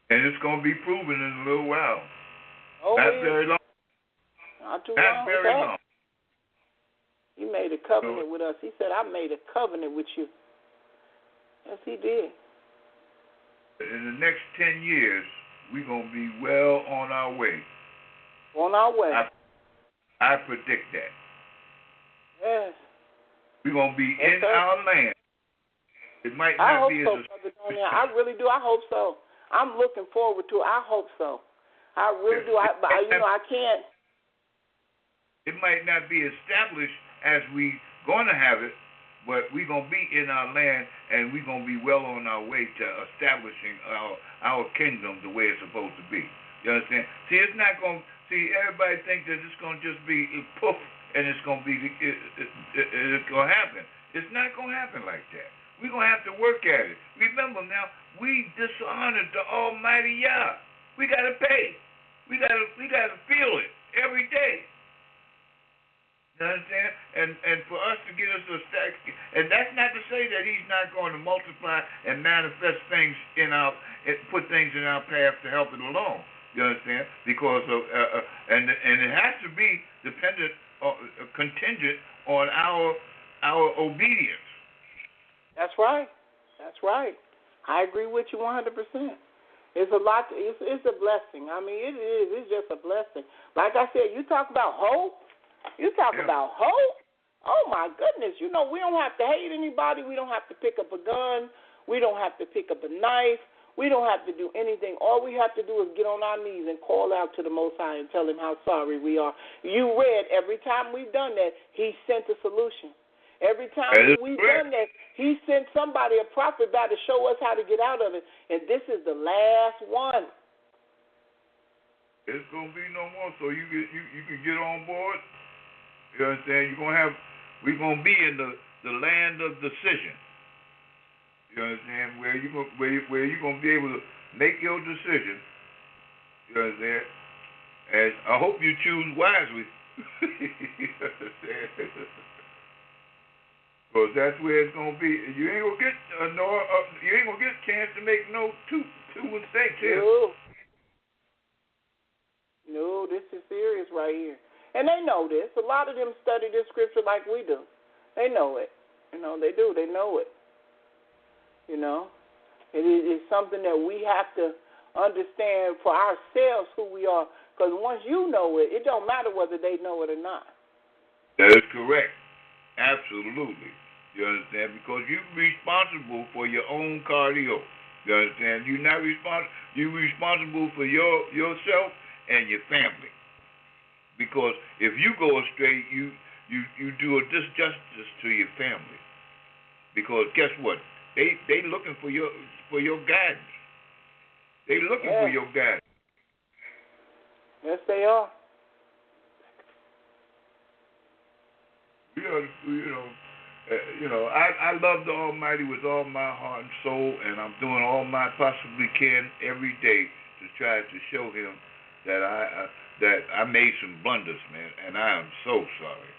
And it's going to be proven in a little while. Oh, Not very long. Not too That's long. very long. He made a covenant with us. He said, I made a covenant with you. Yes, he did. In the next 10 years, we're going to be well on our way. On our way. I predict that. Yes. We're going to be in our land. It might not I hope be so, as Brother Donia. I really do. I hope so. I'm looking forward to it. I hope so. I really do. I can't. It might not be established as we going to have it, but we're going to be in our land, and we're going to be well on our way to establishing our kingdom the way it's supposed to be. You understand? See, it's not going to, everybody thinks that it's going to just be poof, and it's going to be, it's going to happen. It's not going to happen like that. We're going to have to work at it. Remember now, we dishonored the Almighty YAH. We got to pay. We got to feel it every day. You understand? And for us to get us a stack, and that's not to say that he's not going to multiply and manifest things put things in our path to help it along. You understand? Because of and it has to be contingent on our obedience. That's right. That's right. I agree with you 100%. It's a lot. It's a blessing. I mean, it is. It's just a blessing. Like I said, you talk about hope. You talk about hope? Oh, my goodness. You know, we don't have to hate anybody. We don't have to pick up a gun. We don't have to pick up a knife. We don't have to do anything. All we have to do is get on our knees and call out to the Most High and tell him how sorry we are. You read every time we've done that, he sent a solution. Every time we've done that, he sent somebody, a prophet, by to show us how to get out of it. And this is the last one. It's going to be no more, so you can get on board. You understand? We're gonna be in the land of decision. You understand? Where you're gonna be able to make your decision. You understand? And I hope you choose wisely. You understand? Because that's where it's gonna be. You ain't gonna get you ain't gonna get a chance to make no two mistakes here. No, this is serious right here. And they know this. A lot of them study this scripture like we do. They know it. You know, they do. They know it. You know, it is something that we have to understand for ourselves who we are. Because once you know it, it don't matter whether they know it or not. That is correct. Absolutely. You understand? Because you're responsible for your own cardio. You understand? You're not responsible. You're responsible for yourself and your family. Because if you go astray, you do a disjustice to your family. Because guess what? They looking for your guidance. They looking for your guidance. Yes, they are. I love the Almighty with all my heart and soul, and I'm doing all I possibly can every day to try to show him that I made some blunders, man, and I am so sorry.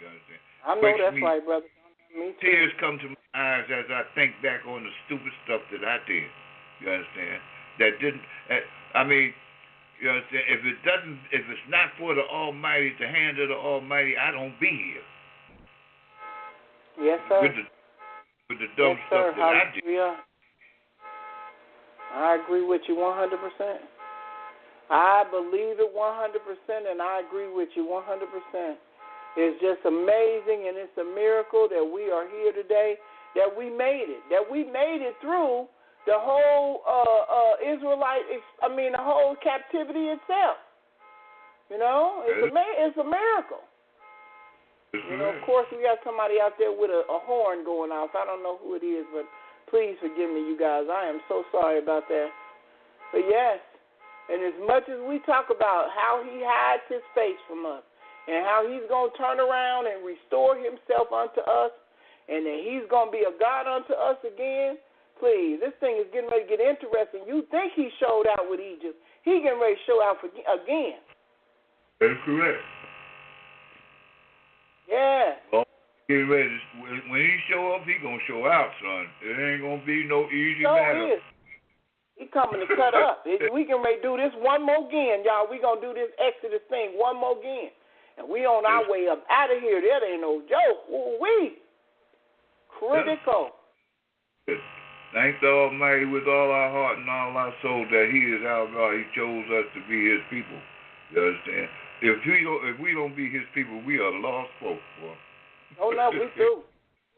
You understand? I know that's right, brother. Me too. Tears come to my eyes as I think back on the stupid stuff that I did. You understand? You understand? If it's not for the Almighty, the hand of the Almighty, I don't be here. Yes, sir. With the dumb stuff that I did. I agree with you 100%. I believe it 100%, and I agree with you 100%. It's just amazing, and it's a miracle that we are here today, that we made it, through the whole the whole captivity itself. You know, it's a miracle. You know, of course, we got somebody out there with a horn going off. I don't know who it is, but please forgive me, you guys. I am so sorry about that. But yes, and as much as we talk about how he hides his face from us and how he's going to turn around and restore himself unto us and that he's going to be a God unto us again, please, this thing is getting ready to get interesting. You think he showed out with Egypt. He getting ready to show out again. That's correct. Yeah. Well, get ready. When he show up, he going to show out, son. It ain't going to be no easy matter. Is. He coming to cut up. We can do this one more again, y'all. We going to do this Exodus thing one more again. And we on our way up out of here. That ain't no joke. Ooh-wee. Critical. Thank the Almighty with all our heart and all our soul that He is our God. He chose us to be His people. You understand? If we don't be His people, we are lost folk, boy. Oh no, we do.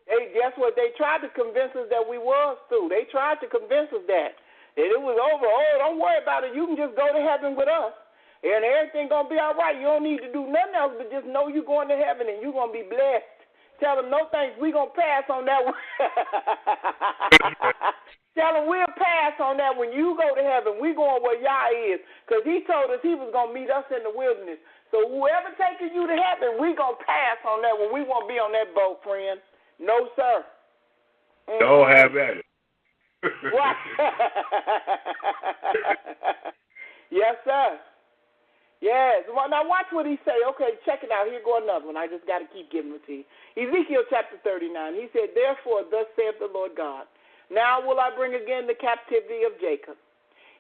Guess what? They tried to convince us that we was too. They tried to convince us that it was over. Oh, don't worry about it. You can just go to heaven with us, and everything gonna be all right. You don't need to do nothing else but just know you're going to heaven and you're gonna be blessed. Tell them no thanks. We gonna pass on that one. Tell them we'll pass on that when you go to heaven. We going where YAH is, because He told us He was gonna meet us in the wilderness. So whoever taking you to heaven, we gonna pass on that one. We won't be on that boat, friend. No, sir. Don't have at it. What? Yes, sir. Yes. Well, now watch what he say. Okay, check it out. Here go another one. I just got to keep giving it to you. Ezekiel chapter 39. He said, "Therefore, thus saith the Lord God, now will I bring again the captivity of Jacob,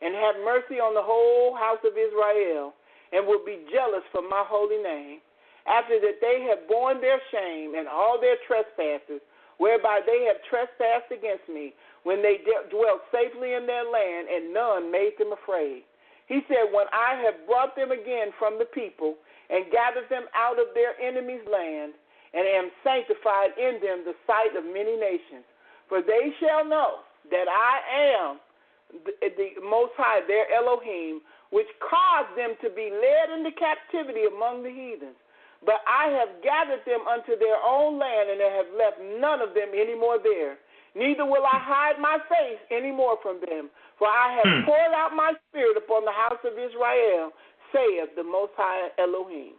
and have mercy on the whole house of Israel, and will be jealous for my holy name, after that they have borne their shame and all their trespasses, whereby they have trespassed against me, when they dwelt safely in their land, and none made them afraid. He said, when I have brought them again from the people, and gathered them out of their enemies' land, and am sanctified in them the sight of many nations. For they shall know that I am the Most High, their Elohim, which caused them to be led into captivity among the heathens. But I have gathered them unto their own land, and have left none of them any more there. Neither will I hide my face any more from them, for I have poured out my spirit upon the house of Israel, saith the Most High Elohim."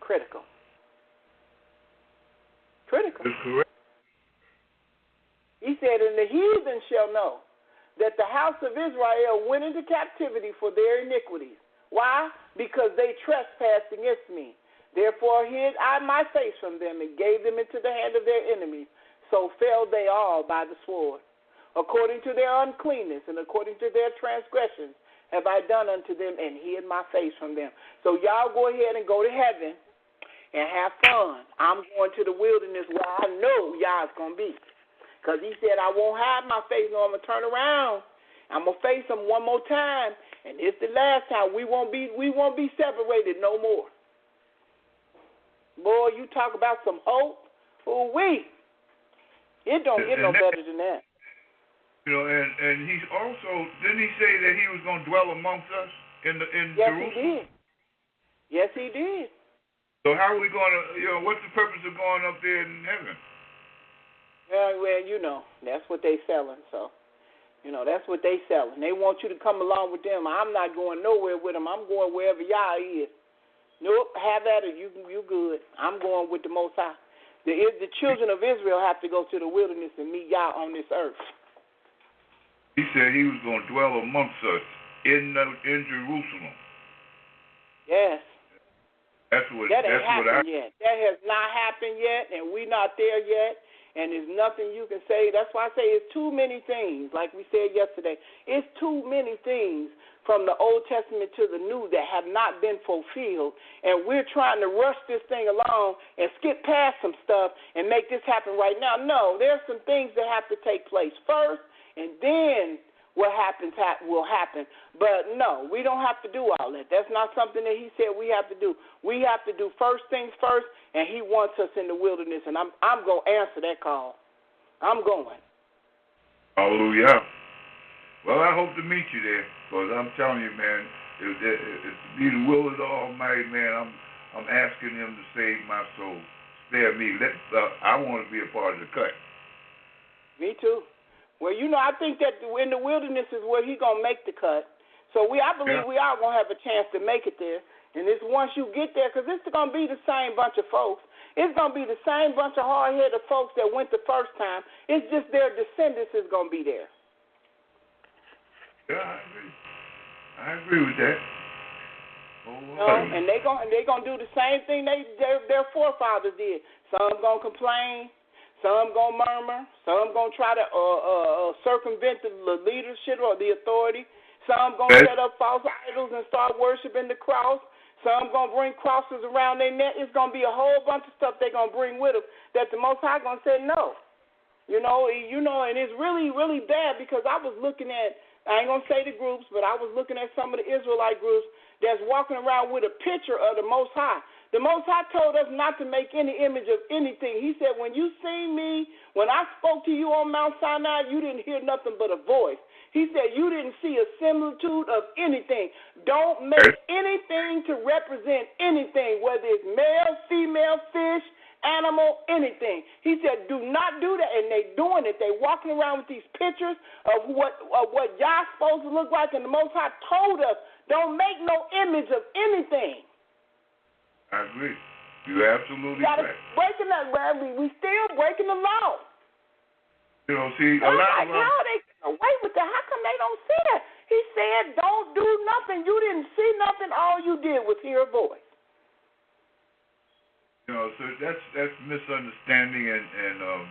Critical. Critical. That's correct. He said, "And the heathen shall know that the house of Israel went into captivity for their iniquities." Why? Because they trespassed against me. Therefore hid I my face from them, and gave them into the hand of their enemies. So fell they all by the sword. According to their uncleanness and according to their transgressions have I done unto them, and hid my face from them. So y'all go ahead and go to heaven and have fun. I'm going to the wilderness where I know y'all's going to be. Because He said, I won't hide my face, no, I'm going to turn around. I'm going to face Him one more time. And it's the last time. We won't be separated no more. Boy, you talk about some hope. Ooh-wee. It don't get no better than that. You know, and He's also, didn't He say that He was going to dwell amongst us in Yes, Jerusalem? He did. Yes, He did. So how are we going to, what's the purpose of going up there in heaven? Well, you know, that's what they selling. So, you know, that's what they selling. They want you to come along with them. I'm not going nowhere with them. I'm going wherever y'all is. Nope, have at it. You good. I'm going with the Most High. The children of Israel have to go to the wilderness and meet Yah on this earth. He said He was going to dwell amongst us in Jerusalem. Yes. That ain't happened yet. That has not happened yet, and we're not there yet. And there's nothing you can say. That's why I say it's too many things. Like we said yesterday, it's too many things from the Old Testament to the New that have not been fulfilled. And we're trying to rush this thing along and skip past some stuff and make this happen right now. No, there's some things that have to take place first, and then what happens will happen. But no, we don't have to do all that. That's not something that He said we have to do. We have to do first things first, and He wants us in the wilderness, and I'm going to answer that call. I'm going. Hallelujah. Well, I hope to meet you there, because I'm telling you, man, if be the will of the Almighty, man, I'm asking Him to save my soul. Spare me. I want to be a part of the cut. Me too. Well, you know, I think that in the wilderness is where He's going to make the cut. So I believe we are going to have a chance to make it there. And it's once you get there, because it's going to be the same bunch of folks. It's going to be the same bunch of hard-headed folks that went the first time. It's just their descendants is going to be there. Yeah, I agree with that. And they're going to do the same thing their forefathers did. Some going to complain. Some going to murmur. Some going to try to circumvent the leadership or the authority. Some going to set up false idols and start worshiping the cross. Some going to bring crosses around their neck. It's going to be a whole bunch of stuff they're going to bring with them that the Most High going to say no. You know, and it's really, really bad because I was looking at, I ain't going to say the groups, but I was looking at some of the Israelite groups that's walking around with a picture of the Most High. The Most High told us not to make any image of anything. He said, when you seen me, when I spoke to you on Mount Sinai, you didn't hear nothing but a voice. He said, you didn't see a similitude of anything. Don't make anything to represent anything, whether it's male, female, fish, animal, anything. He said, do not do that, and they doing it. They walking around with these pictures of what y'all supposed to look like, and the Most High told us, don't make no image of anything. I agree. You're absolutely right. Breaking that, we still breaking the law. You know, see, a lot of us. How they get away with that? How come they don't see that? He said, don't do nothing. You didn't see nothing. All you did was hear a voice. You know, so that's misunderstanding and the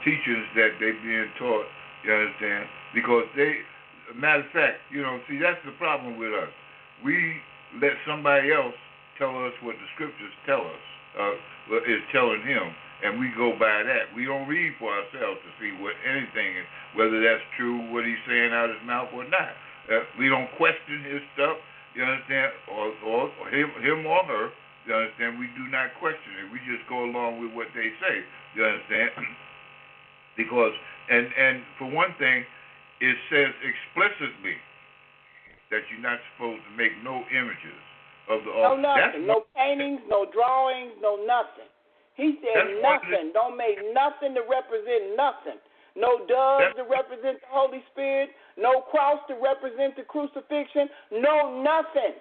teachings that they being taught. You understand? Because matter of fact, you know, see, that's the problem with us. We let somebody else tell us what the scriptures tell us is telling him, and we go by that. We don't read for ourselves to see what anything is, whether that's true, what he's saying out of his mouth or not. We don't question his stuff. You understand? Or him or her. You understand? We do not question it. We just go along with what they say. You understand? Because, and for one thing, it says explicitly that you're not supposed to make no images of the altar. No nothing. No paintings, no drawings, no nothing. He said nothing. Don't make nothing to represent nothing. No doves to represent the Holy Spirit. No cross to represent the crucifixion. No nothing.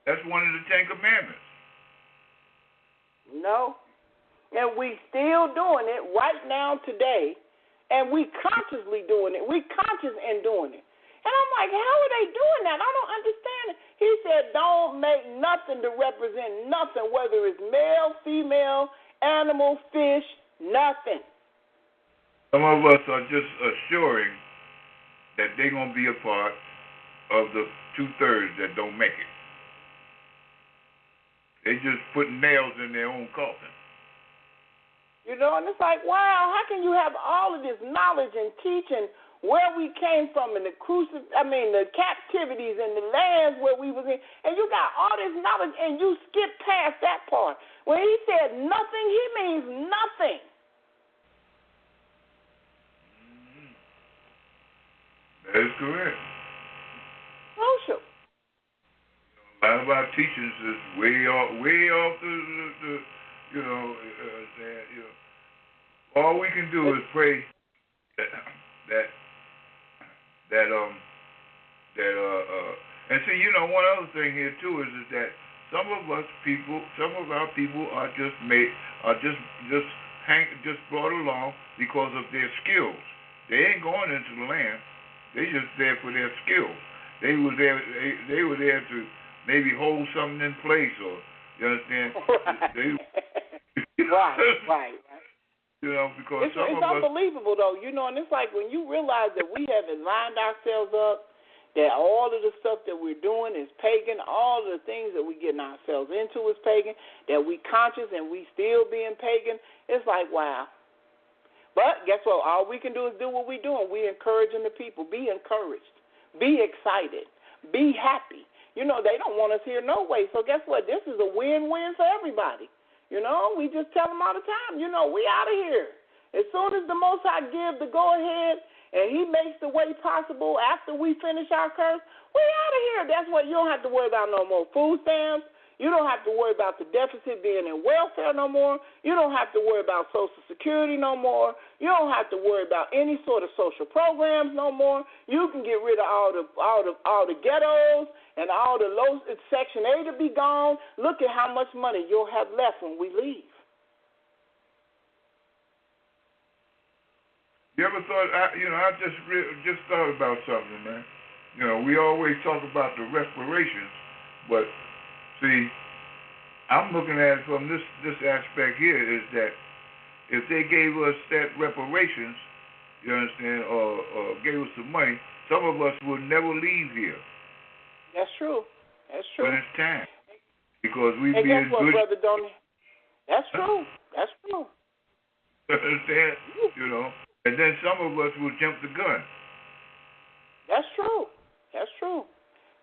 That's one of the 10 Commandments. No. And we still doing it right now today, and we consciously doing it. We conscious in doing it. And I'm like, how are they doing that? I don't understand it. He said, don't make nothing to represent nothing, whether it's male, female, animal, fish, nothing. Some of us are just assuring that they're going to be a part of the 2/3 that don't make it. They just putting nails in their own coffin. You know, and it's like, wow, how can you have all of this knowledge and teaching where we came from and the captivities and the lands where we was in, and you got all this knowledge and you skip past that part. When he said nothing, he means nothing. That is correct. Social. A lot of our teachings is way off the all we can do is pray that and see, you know, one other thing here too is that some of our people are just brought along because of their skills. They ain't going into the land. They just there for their skills. They were there to maybe hold something in place, or you understand? Right. You know, because it's unbelievable though, you know, and it's like when you realize that we haven't lined ourselves up, that all of the stuff that we're doing is pagan, all of the things that we're getting ourselves into is pagan, that we conscious and we still being pagan, it's like, wow. But guess what? All we can do is do what we're doing. We're encouraging the people. Be encouraged. Be excited. Be happy. You know, they don't want us here no way. So guess what? This is a win-win for everybody. You know, we just tell them all the time, you know, we out of here. As soon as the Most High give the go-ahead and he makes the way possible after we finish our curse, we out of here. That's what you don't have to worry about no more food stamps. You don't have to worry about the deficit being in welfare no more. You don't have to worry about Social Security no more. You don't have to worry about any sort of social programs no more. You can get rid of all the ghettos and all the low Section 8 will be gone. Look at how much money you'll have left when we leave. You ever thought? I just thought about something, man. You know, we always talk about the reparations, but see, I'm looking at it from this aspect here is that if they gave us that reparations, you understand, or gave us some money, some of us will never leave here. That's true. That's true. When it's time. Because we and be guess in what, good. Brother Donnie? That's true. That's true. You understand? You know, and then some of us will jump the gun. That's true. That's true.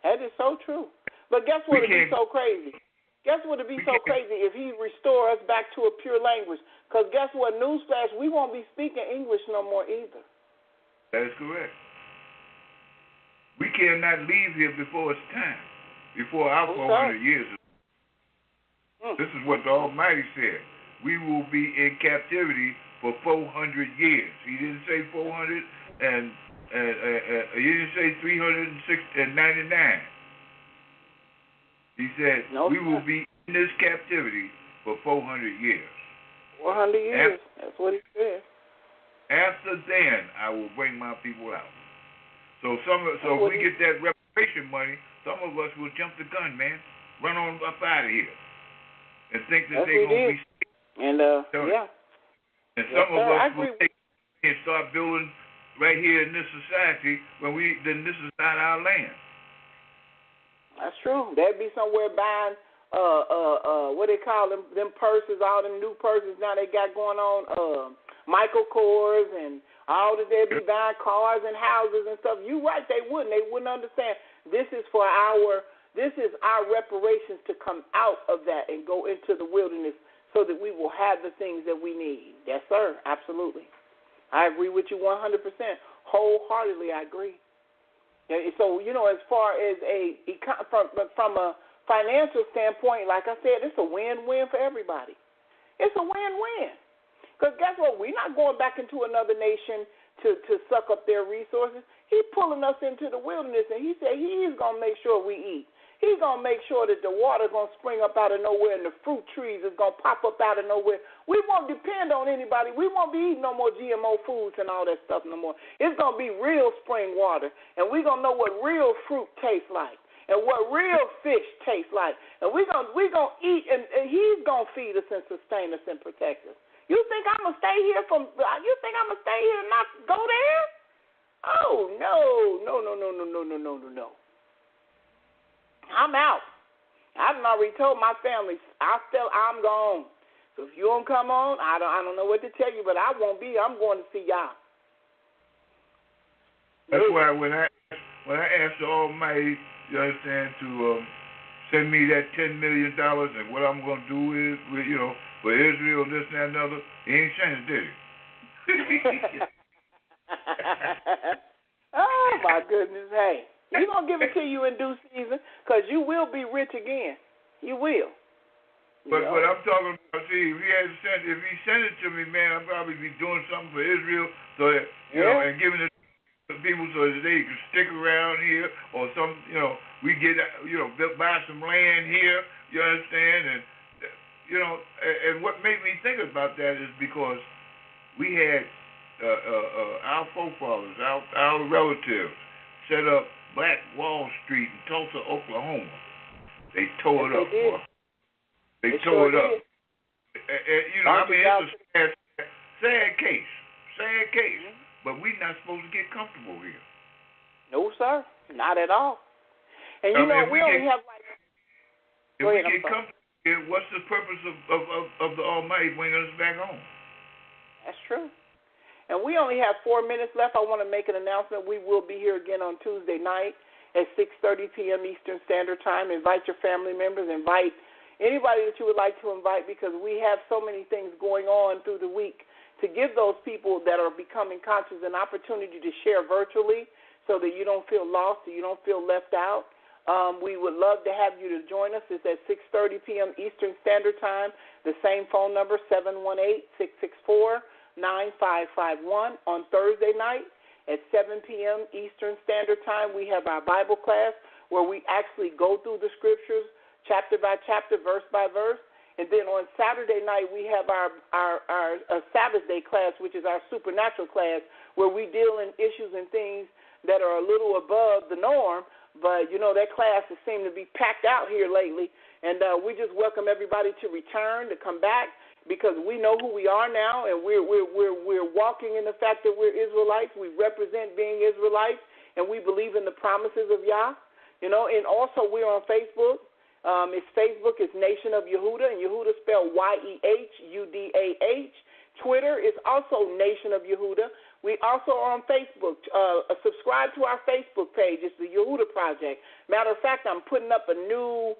That is so true. But guess what would be so crazy? Guess what would be so crazy if he restore us back to a pure language? Because guess what? Newsflash, we won't be speaking English no more either. That is correct. We cannot leave here before it's time, before our 400 years. This is what the Almighty said. We will be in captivity for 400 years. He didn't say 400 and he didn't say 399. He said we will be in this captivity for 400 years. 400 years. That's what he said. After then, I will bring my people out. So if we get that reparation money, some of us will jump the gun, man, run on up out of here, and think that they're going to be safe. And yeah. And some of us will take and start building right here in this society when this is not our land. That's true. They'd be somewhere buying what they call them purses, all them new purses now they got going on, Michael Kors and all that. They'd be buying cars and houses and stuff. You right, they wouldn't. They wouldn't understand. This is our reparations to come out of that and go into the wilderness so that we will have the things that we need. Yes, sir. Absolutely. I agree with you 100%. Wholeheartedly, I agree. So, as far as from a financial standpoint, like I said, it's a win-win for everybody. It's a win-win. Because guess what? We're not going back into another nation to suck up their resources. He's pulling us into the wilderness, and he said he's going to make sure we eat. He's going to make sure that the water's going to spring up out of nowhere and the fruit trees is going to pop up out of nowhere. We won't depend on anybody. We won't be eating no more GMO foods and all that stuff no more. It's going to be real spring water, and we're going to know what real fruit tastes like and what real fish tastes like. And we're gonna eat, and he's going to feed us and sustain us and protect us. You think I'm going to stay here and not go there? Oh, no. I'm out. I've already told my family I'm gone. So if you don't come on, I don't know what to tell you, but I won't be. I'm going to see y'all. That's why when I asked the Almighty, you understand, to send me that $10 million and what I'm going to do is, for Israel, this and that and other, he ain't saying it, did he? Oh my goodness, hey. He's going to give it to you in due season because you will be rich again. You will. But what I'm talking about, see, if he sent it to me, man, I'd probably be doing something for Israel so that, and giving it to people so that they can stick around here or we get, buy some land here, you understand? And, and what made me think about that is because we had our forefathers, our relatives set up Black Wall Street in Tulsa, Oklahoma. They tore it up. They tore it up. It's a sad case. But we're not supposed to get comfortable here. No, sir. Not at all. And we only have if we get comfortable here, what's the purpose of the Almighty bringing us back home? That's true. And we only have 4 minutes left. I want to make an announcement. We will be here again on Tuesday night at 6:30 p.m. Eastern Standard Time. Invite your family members. Invite anybody that you would like to invite because we have so many things going on through the week to give those people that are becoming conscious an opportunity to share virtually so that you don't feel lost, so you don't feel left out. We would love to have you to join us. It's at 6:30 p.m. Eastern Standard Time. The same phone number, 718-664-9551. On Thursday night at 7 p.m. Eastern Standard Time, we have our Bible class where we actually go through the scriptures chapter by chapter, verse by verse. And then on Saturday night, we have our Sabbath day class, which is our supernatural class, where we deal in issues and things that are a little above the norm. But, that class has seemed to be packed out here lately. And we just welcome everybody to return, to come back, because we know who we are now, and we're walking in the fact that we're Israelites. We represent being Israelites, and we believe in the promises of YAH. You know, and also we're on Facebook. Facebook is Nation of Yehuda, and Yehuda spelled YEHUDAH. Twitter is also Nation of Yehuda. We also are on Facebook. Subscribe to our Facebook page. It's the Yehuda Project. Matter of fact, I'm putting up a new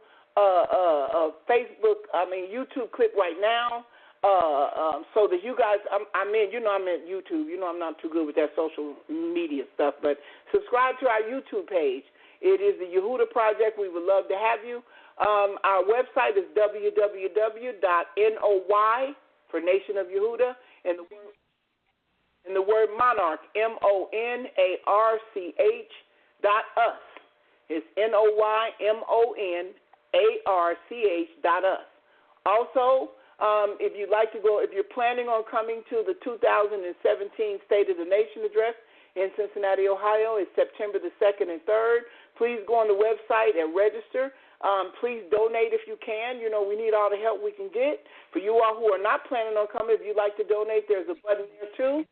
YouTube clip right now, so that you guys, I'm in YouTube. You know I'm not too good with that social media stuff, but subscribe to our YouTube page. It is the Yehuda Project. We would love to have you. Our website is www.NOY for Nation of Yehuda, and the word monarch, MONARCH.us. It's NOYMONARCH.us. Also, if you'd like to go, if you're planning on coming to the 2017 State of the Nation address in Cincinnati, Ohio, it's September the 2nd and 3rd. Please go on the website and register. Please donate if you can. You know, we need all the help we can get. For you all who are not planning on coming, if you'd like to donate, there's a button there too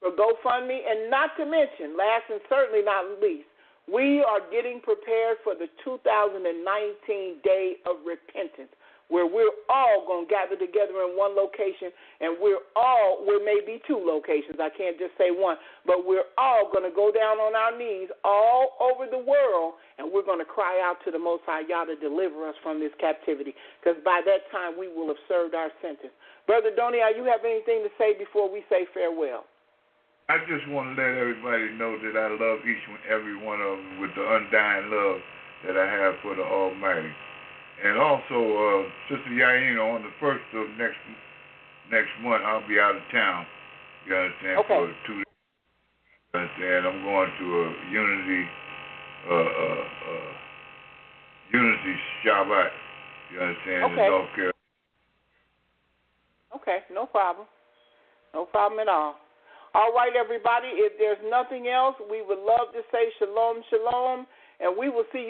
for GoFundMe. And not to mention, last and certainly not least, we are getting prepared for the 2019 Day of Repentance, where we're all going to gather together in one location, and we may be two locations. I can't just say one, but we're all going to go down on our knees all over the world, and we're going to cry out to the Most High YAH to deliver us from this captivity, because by that time we will have served our sentence. Brother Donia, you have anything to say before we say farewell? I just want to let everybody know that I love each and every one of them with the undying love that I have for the Almighty. And also, Sister Yaina, on the 1st of next month, I'll be out of town. You understand? Okay. For 2 days. You understand? I'm going to a Unity Shabbat. You understand? Okay. In North Carolina. Okay, no problem. No problem at all. All right, everybody. If there's nothing else, we would love to say shalom, shalom, and we will see you